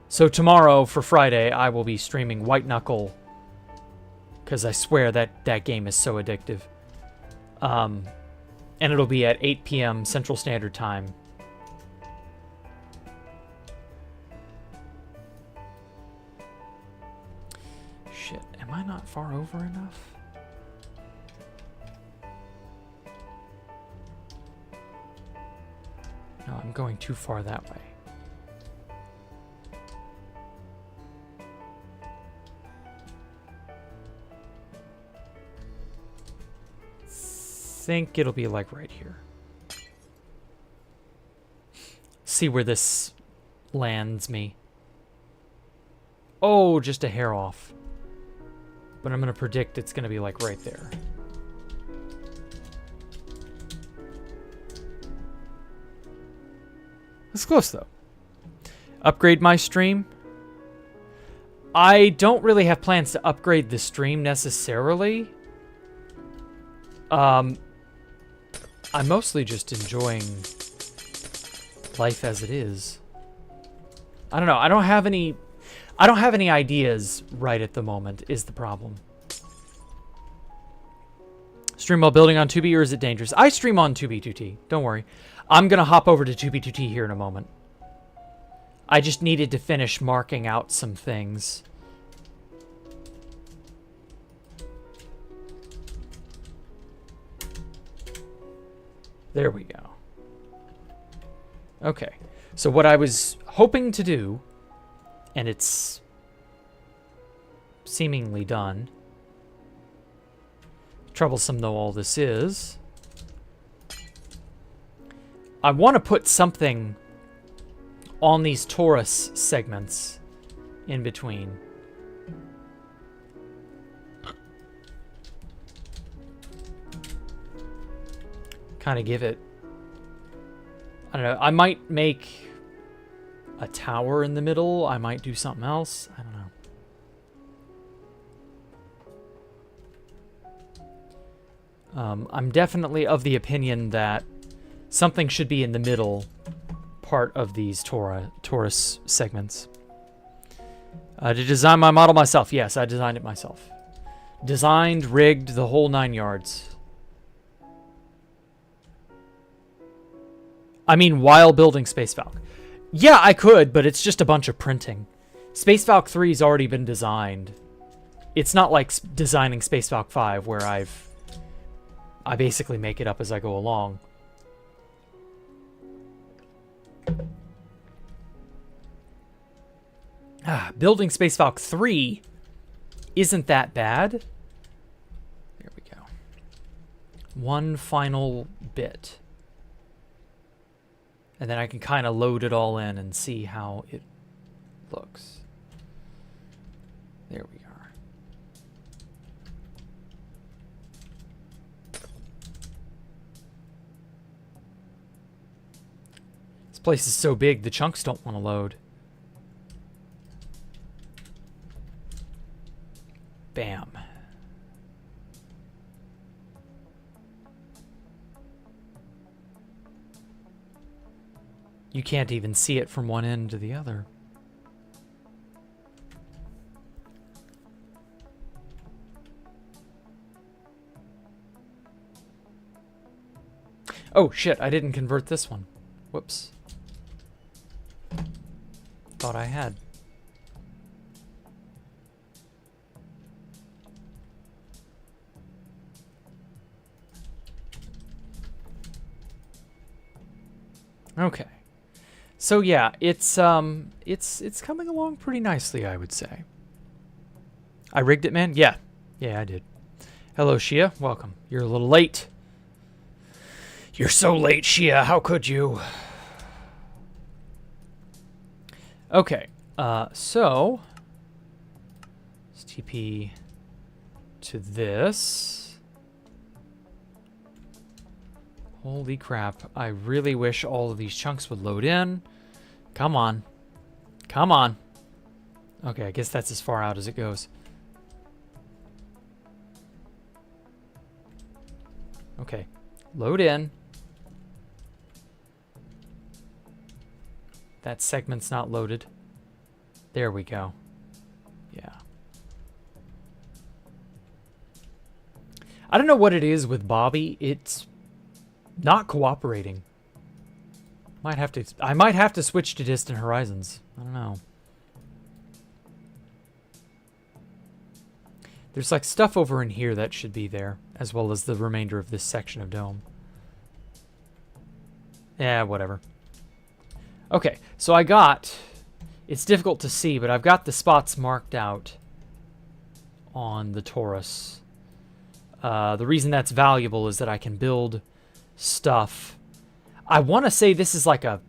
So tomorrow, for Friday, I will be streaming White Knuckle, because I swear that game is so addictive. And it'll be at 8 p.m. Central Standard Time. Shit, am I not far over enough? No, I'm going too far that way. Think it'll be like right here. See where this lands me. Oh, just a hair off. But I'm gonna predict it's gonna be like right there. It's close though. Upgrade my stream. I don't really have plans to upgrade the stream necessarily. I'm mostly just enjoying life as it is. I don't know. I don't have any ideas right at the moment is the problem. Stream while building on Tubi, or is it dangerous? I stream on Tubi2T. Don't worry. I'm going to hop over to Tubi2T here in a moment. I just needed to finish marking out some things. There we go. Okay. So what I was hoping to do, and it's seemingly done, troublesome though all this is, I want to put something on these torus segments in between. Kind of give it, I don't know, I might make a tower in the middle. I might do something else. I don't know. I'm definitely of the opinion that something should be in the middle part of these torus segments. To design my model myself. Yes, I designed it myself. Designed, rigged, the whole 9 yards. I mean, while building Space Valk. Yeah, I could, but it's just a bunch of printing. Space Valk 3's already been designed. It's not like designing Space Valk 5 where I basically make it up as I go along. Building Space Valk 3 isn't that bad. There we go. One final bit. And then I can kind of load it all in and see how it looks. There we are. This place is so big, the chunks don't want to load. Bam. You can't even see it from one end to the other. Oh shit, I didn't convert this one. Whoops. Thought I had. Okay. So yeah, it's coming along pretty nicely, I would say. I rigged it, man? Yeah. Yeah, I did. Hello, Shia. Welcome. You're a little late. You're so late, Shia. How could you? Okay. So let's TP to this. Holy crap. I really wish all of these chunks would load in. Come on. Come on. Okay, I guess that's as far out as it goes. Okay. Load in. That segment's not loaded. There we go. Yeah. I don't know what it is with Bobby. It's not cooperating. I might have to switch to Distant Horizons. I don't know. There's like stuff over in here that should be there, as well as the remainder of this section of dome. Yeah, whatever. Okay, so I got, it's difficult to see, but I've got the spots marked out on the torus. The reason that's valuable is that I can build stuff. I want to say this is like a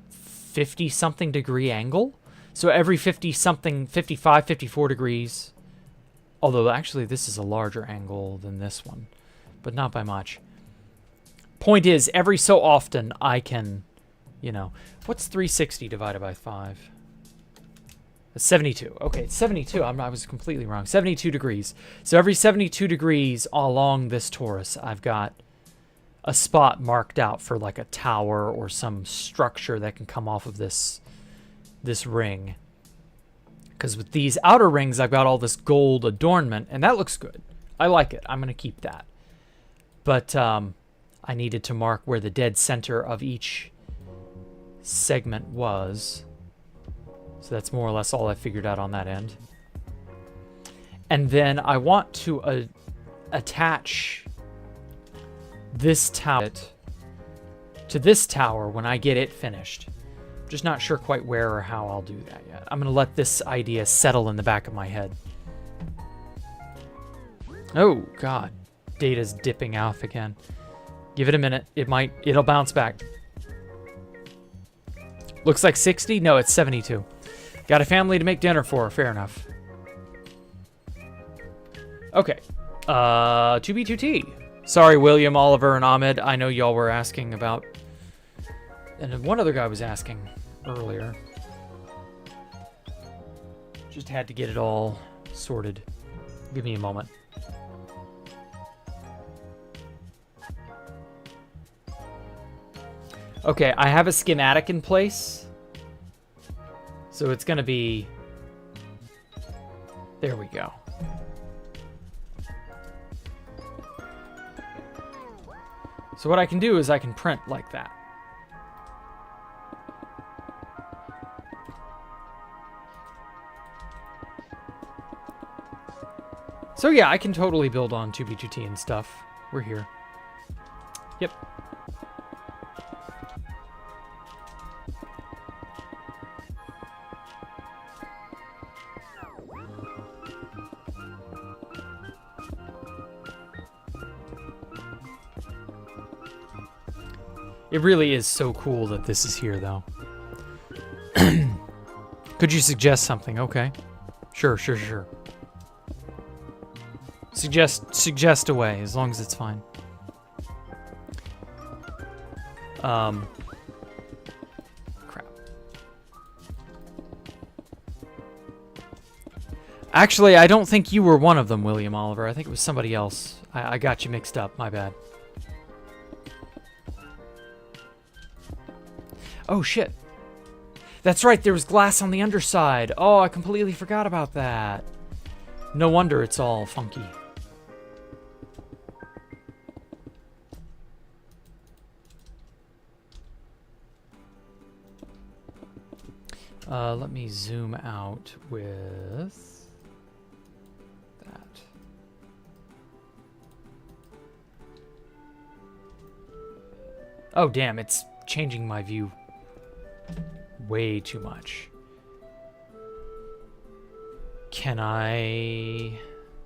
50-something degree angle. So every 50-something, 55, 54 degrees. Although actually this is a larger angle than this one, but not by much. Point is, every so often I can, you know, what's 360 divided by 5? That's 72. Okay, it's 72. I was completely wrong. 72 degrees. So every 72 degrees along this torus, I've got a spot marked out for like a tower or some structure that can come off of this ring. Because with these outer rings, I've got all this gold adornment, and that looks good. I like it. I'm going to keep that. But I needed to mark where the dead center of each segment was. So that's more or less all I figured out on that end. And then I want to attach this tower to this tower when I get it finished. I'm just not sure quite where or how I'll do that yet. I'm going to let this idea settle in the back of my head. Oh, God. Data's dipping off again. Give it a minute. It'll bounce back. Looks like 60? No, it's 72. Got a family to make dinner for. Fair enough. Okay. 2B2T. Sorry, William, Oliver, and Ahmed. I know y'all were asking about... And one other guy was asking earlier. Just had to get it all sorted. Give me a moment. Okay, I have a schematic in place. So it's going to be... There we go. So what I can do is I can print like that. So yeah, I can totally build on 2B2T and stuff. We're here. Yep. It really is so cool that this is here, though. Could you suggest something? Okay. Sure. Suggest away, as long as it's fine. Crap. Actually, I don't think you were one of them, William Oliver. I think it was somebody else. I got you mixed up. My bad. Oh, shit. That's right, there was glass on the underside. Oh, I completely forgot about that. No wonder it's all funky. Let me zoom out with that. Oh, damn, it's changing my view way too much. Can I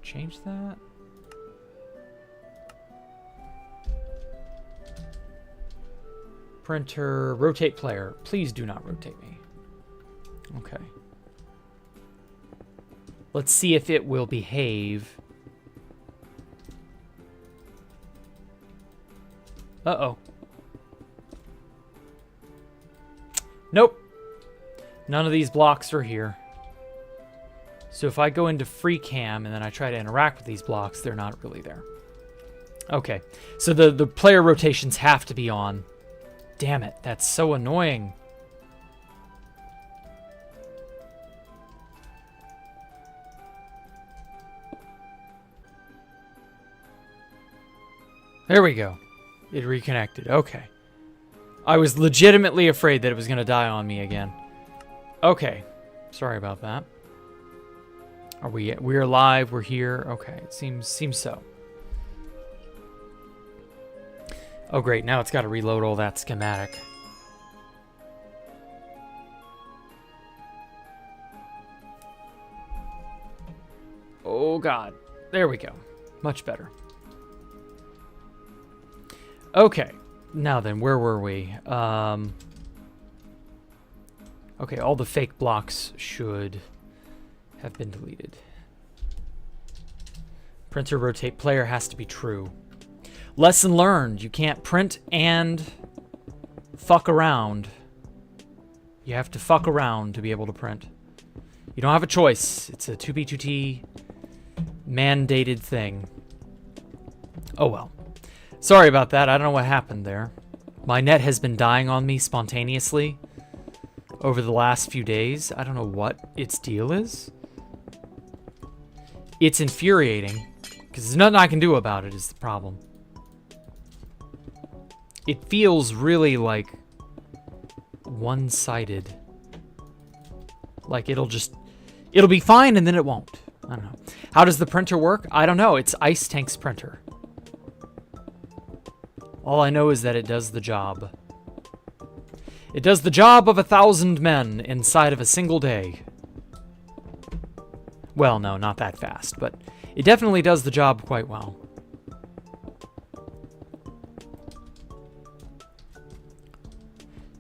change that? Printer, rotate player. Please do not rotate me. Okay. Let's see if it will behave. Uh-oh. Nope. None of these blocks are here. So if I go into free cam and then I try to interact with these blocks, they're not really there. Okay. So the player rotations have to be on. Damn it. That's so annoying. There we go. It reconnected. Okay. I was legitimately afraid that it was going to die on me again. Okay. Sorry about that. We're live, we're here. Okay, it seems so. Oh great, now it's got to reload all that schematic. Oh god. There we go. Much better. Okay. Now then, where were we? Okay, all the fake blocks should have been deleted. Printer rotate player has to be true. Lesson learned. You can't print and fuck around. You have to fuck around to be able to print. You don't have a choice. It's a 2B2T mandated thing. Oh well. Sorry about that. I don't know what happened there. My net has been dying on me spontaneously over the last few days. I don't know what its deal is. It's infuriating because there's nothing I can do about it is the problem. It feels really like one-sided. Like it'll be fine and then it won't. I don't know. How does the printer work? I don't know. It's Ice Tank's printer. All I know is that it does the job. It does the job of 1,000 men inside of a single day. Well, no, not that fast, but it definitely does the job quite well.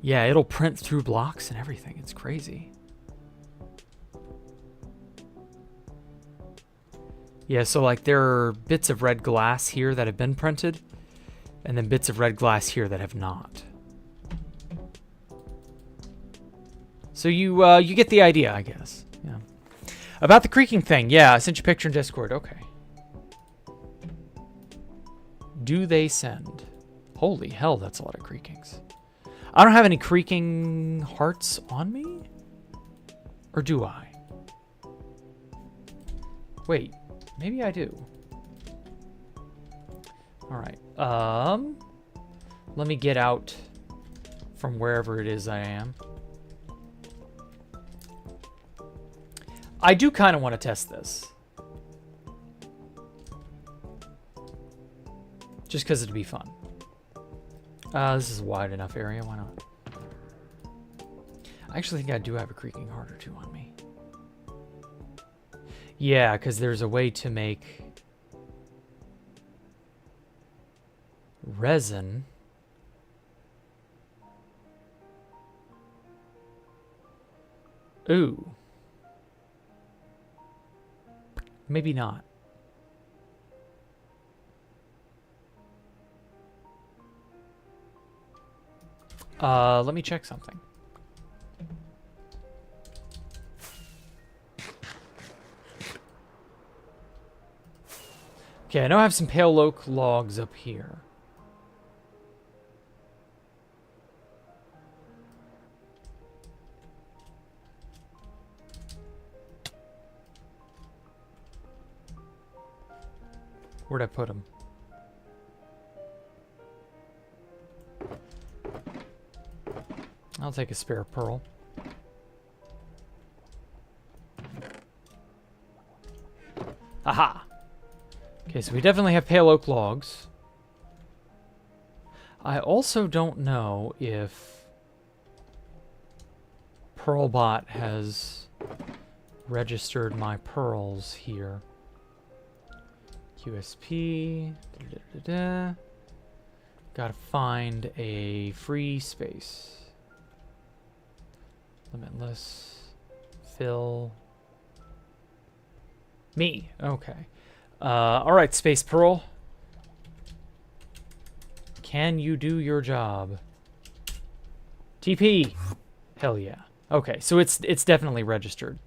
Yeah, it'll print through blocks and everything. It's crazy. Yeah, so like there are bits of red glass here that have been printed, and then bits of red glass here that have not. So you get the idea, I guess. Yeah. About the creaking thing, yeah, I sent you a picture in Discord. Okay. Do they send? Holy hell, that's a lot of creakings. I don't have any creaking hearts on me? Or do I? Wait, maybe I do. Alright, let me get out from wherever it is I am. I do kind of want to test this. Just because it'd be fun. This is a wide enough area, why not? I actually think I do have a creaking heart or two on me. Yeah, because there's a way to make resin. Ooh. Maybe not. Let me check something. Okay, I know I have some pale oak logs up here. Where'd I put them? I'll take a spare pearl. Aha! Okay, so we definitely have pale oak logs. I also don't know if Pearlbot has registered my pearls here. QSP. Gotta find a free space. Limitless. Fill. Me. Okay. Alright, Space Pearl. Can you do your job? TP. Hell yeah. Okay, so it's definitely registered.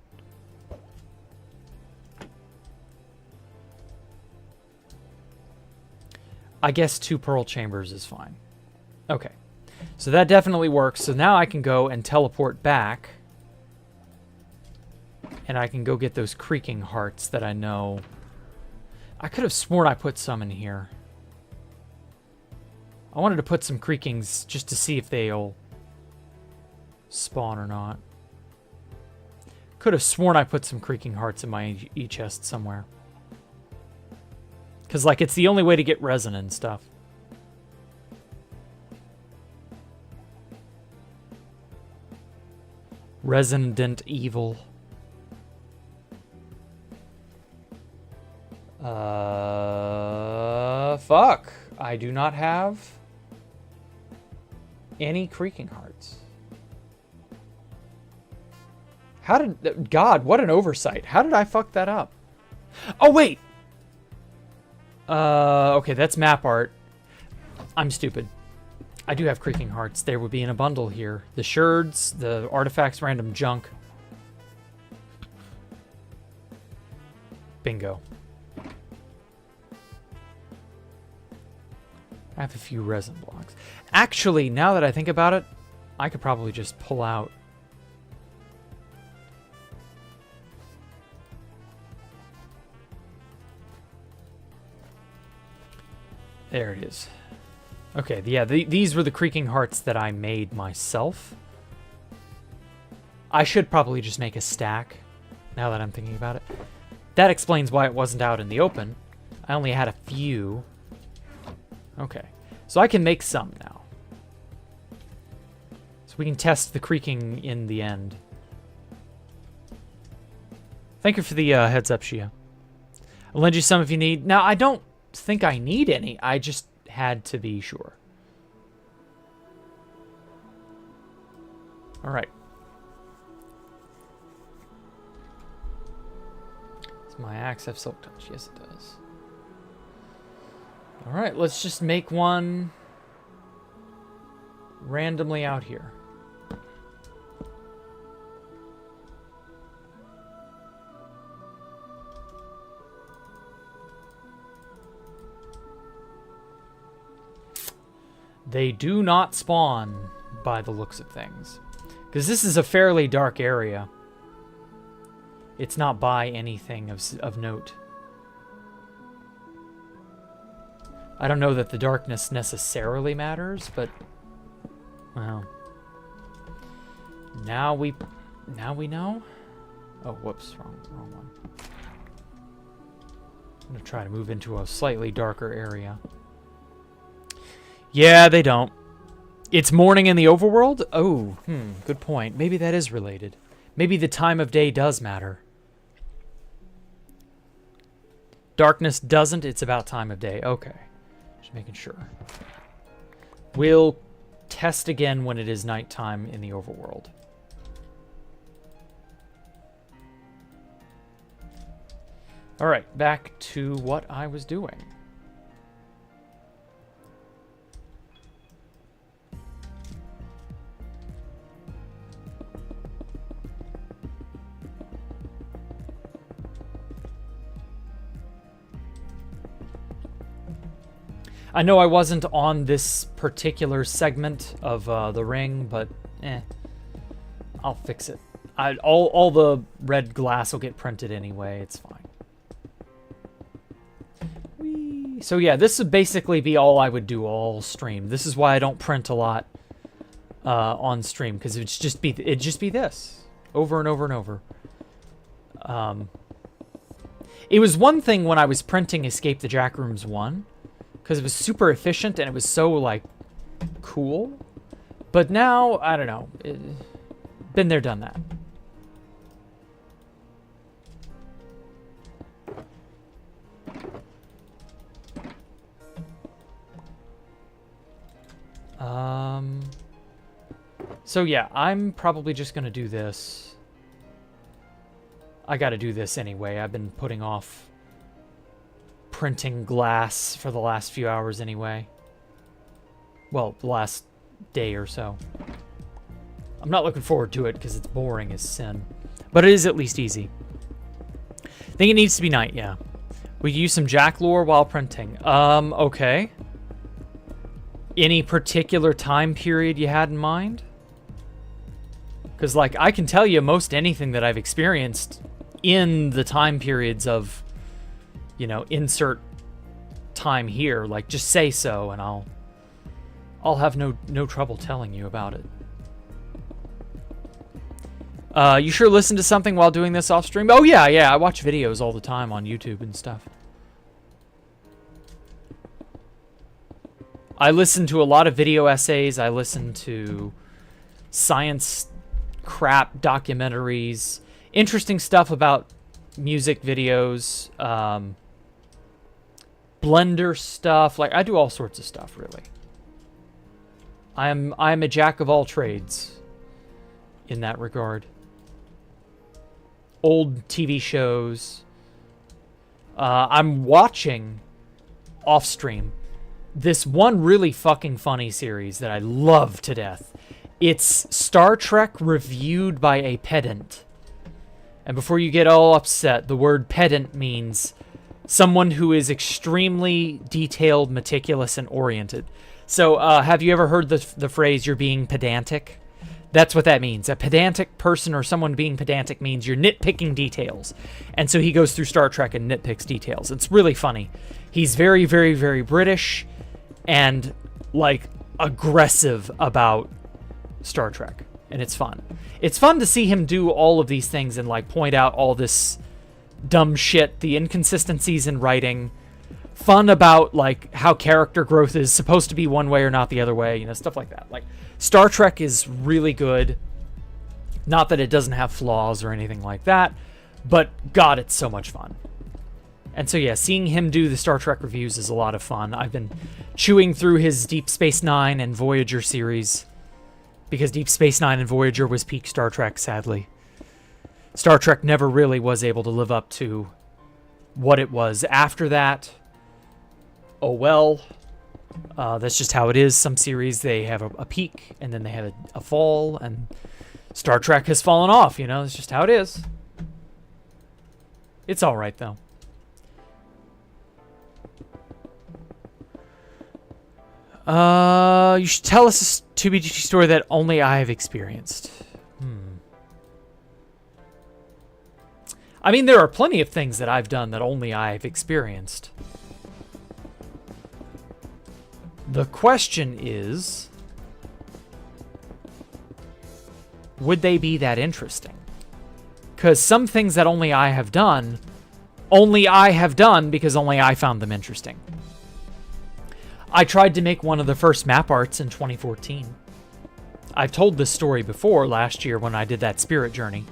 I guess 2 pearl chambers is fine. Okay. So that definitely works. So now I can go and teleport back. And I can go get those creaking hearts that I know. I could have sworn I put some in here. I wanted to put some creakings just to see if they'll spawn or not. Could have sworn I put some creaking hearts in my e-chest somewhere. Because, like, it's the only way to get resin and stuff. Resident Evil. Fuck. I do not have any creaking hearts. How did... God, what an oversight. How did I fuck that up? Oh, wait! Okay, that's map art. I'm stupid. I do have creaking hearts. There would be in a bundle here. The sherds, the artifacts, random junk. Bingo. I have a few resin blocks. Actually, now that I think about it, I could probably just pull out. There it is. Okay, yeah, these were the creaking hearts that I made myself. I should probably just make a stack, now that I'm thinking about it. That explains why it wasn't out in the open. I only had a few. Okay, so I can make some now. So we can test the creaking in the end. Thank you for the heads up, Shia. I'll lend you some if you need. Now, I don't think I need any. I just had to be sure. All right. Does my axe have silk touch? Yes, it does. All right, let's just make one randomly out here. They do not spawn by the looks of things. Because this is a fairly dark area. It's not by anything of note. I don't know that the darkness necessarily matters, but... well... Now we know? Oh, whoops, wrong one. I'm gonna try to move into a slightly darker area. Yeah, they don't. It's morning in the overworld? Oh, good point. Maybe that is related. Maybe the time of day does matter. Darkness doesn't, it's about time of day. Okay. Just making sure. We'll test again when it is nighttime in the overworld. Alright, back to what I was doing. I know I wasn't on this particular segment of the ring, but I'll fix it. All the red glass will get printed anyway. It's fine. Whee. So yeah, this would basically be all I would do all stream. This is why I don't print a lot on stream, because it'd just be this over and over and over. It was one thing when I was printing Escape the Jackrooms 1. Because it was super efficient and it was so, like, cool. But now, I don't know. Been there, done that. So, yeah, I'm probably just going to do this. I got to do this anyway. I've been putting off printing glass for the last few hours anyway. Well, the last day or so. I'm not looking forward to it because it's boring as sin. But it is at least easy. I think it needs to be night, yeah. We use some Jack lore while printing. Okay. Any particular time period you had in mind? Because, like, I can tell you most anything that I've experienced in the time periods of, you know, insert time here. Like, just say so, and I'll have no trouble telling you about it. You sure listen to something while doing this off stream? Oh yeah, I watch videos all the time on YouTube and stuff. I listen to a lot of video essays. I listen to science crap documentaries, interesting stuff about music videos, Blender stuff. Like, I do all sorts of stuff, really. I'm a jack of all trades in that regard. Old TV shows. I'm watching off stream this one really fucking funny series that I love to death. It's Star Trek reviewed by a pedant. And before you get all upset, the word pedant means someone who is extremely detailed, meticulous, and oriented. So, have you ever heard the phrase, you're being pedantic? That's what that means. A pedantic person or someone being pedantic means you're nitpicking details. And so he goes through Star Trek and nitpicks details. It's really funny. He's very, very, very British and, like, aggressive about Star Trek. And it's fun. It's fun to see him do all of these things and, like, point out all this dumb shit, the inconsistencies in writing, fun about, like, how character growth is supposed to be one way or not the other way, you know, stuff like that. Like, Star Trek is really good. Not that it doesn't have flaws or anything like that, but God, it's so much fun. And so, yeah, seeing him do the Star Trek reviews is a lot of fun. I've been chewing through his Deep Space Nine and Voyager series, because Deep Space Nine and Voyager was peak Star Trek, sadly. Star Trek never really was able to live up to what it was after that. Oh well. That's just how it is. Some series, they have a peak, and then they have a fall, and Star Trek has fallen off, you know? It's just how it is. It's alright, though. You should tell us a 2BGT story that only I have experienced. I mean, there are plenty of things that I've done that only I have experienced. The question is, would they be that interesting? Because some things that only I have done because only I found them interesting. I tried to make one of the first map arts in 2014. I've told this story before last year when I did that spirit journey.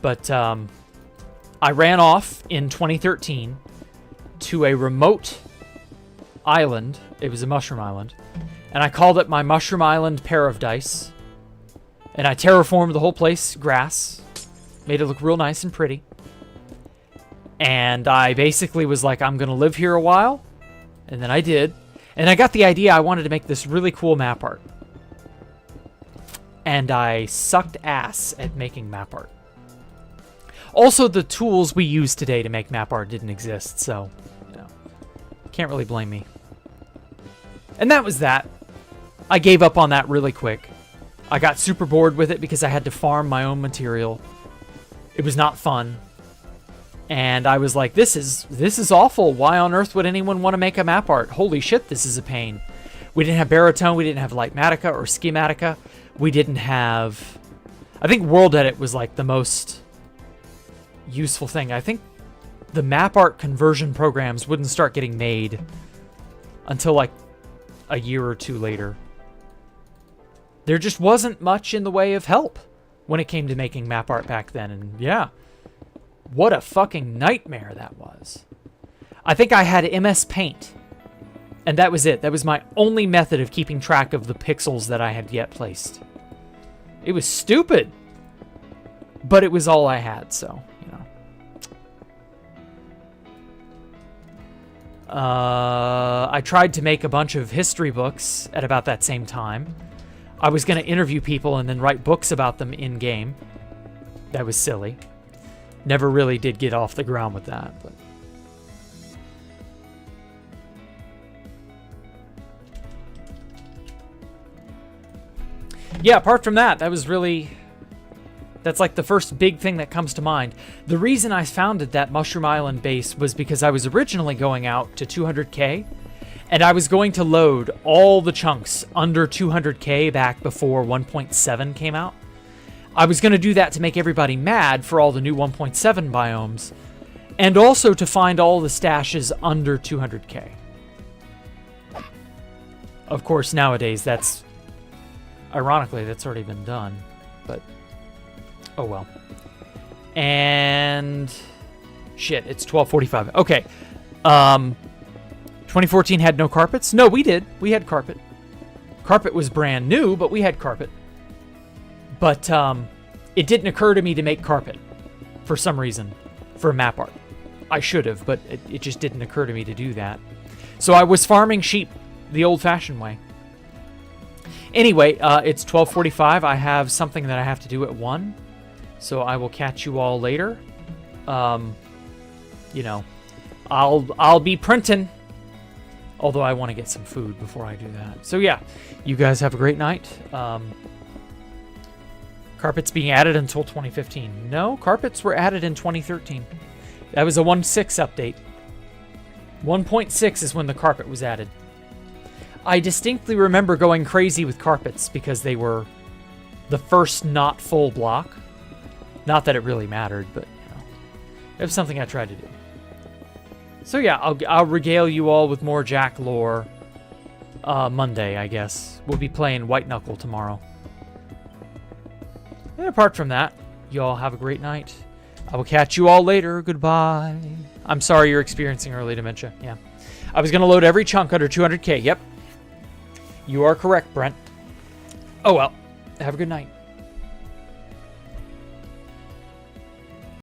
But I ran off in 2013 to a remote island. It was a mushroom island. And I called it my Mushroom Island Pair of Dice. And I terraformed the whole place, grass. Made it look real nice and pretty. And I basically was like, I'm going to live here a while. And then I did. And I got the idea I wanted to make this really cool map art. And I sucked ass at making map art. Also, the tools we use today to make map art didn't exist, so, you know, can't really blame me. And that was that. I gave up on that really quick. I got super bored with it because I had to farm my own material. It was not fun. And I was like, this is awful. Why on earth would anyone want to make a map art? Holy shit, this is a pain. We didn't have baritone, we didn't have Lightmatica or Schematica. We didn't have... I think World Edit was like the most useful thing. I think the map art conversion programs wouldn't start getting made until like a year or two later. There just wasn't much in the way of help when it came to making map art back then. And yeah, what a fucking nightmare that was. I think I had MS Paint, and that was it. That was my only method of keeping track of the pixels that I had yet placed. It was stupid, but it was all I had, so, you know. I tried to make a bunch of history books at about that same time. I was going to interview people and then write books about them in-game. That was silly. Never really did get off the ground with that, but... yeah, apart from that, that was really... that's like the first big thing that comes to mind. The reason I founded that Mushroom Island base was because I was originally going out to 200k, and I was going to load all the chunks under 200k back before 1.7 came out. I was going to do that to make everybody mad for all the new 1.7 biomes, and also to find all the stashes under 200k. Of course, nowadays, that's... ironically, that's already been done, but... oh well. And... shit, it's 12:45. Okay. 2014 had no carpets? No, we did. We had carpet. Carpet was brand new, but we had carpet. But it didn't occur to me to make carpet for some reason for map art. I should have, but it just didn't occur to me to do that. So I was farming sheep the old-fashioned way. Anyway, it's 12:45. I have something that I have to do at 1. So I will catch you all later. You know, I'll be printing. Although I want to get some food before I do that. So yeah, you guys have a great night. Carpets being added until 2015. No, carpets were added in 2013. That was a 1.6 update. 1.6 is when the carpet was added. I distinctly remember going crazy with carpets because they were the first not full block. Not that it really mattered, but you know, it was something I tried to do. So yeah, I'll regale you all with more Jack lore Monday, I guess. We'll be playing White Knuckle tomorrow. And apart from that, you all have a great night. I will catch you all later. Goodbye. I'm sorry you're experiencing early dementia. Yeah. I was going to load every chunk under 200k. Yep. You are correct, Brent. Oh well. Have a good night.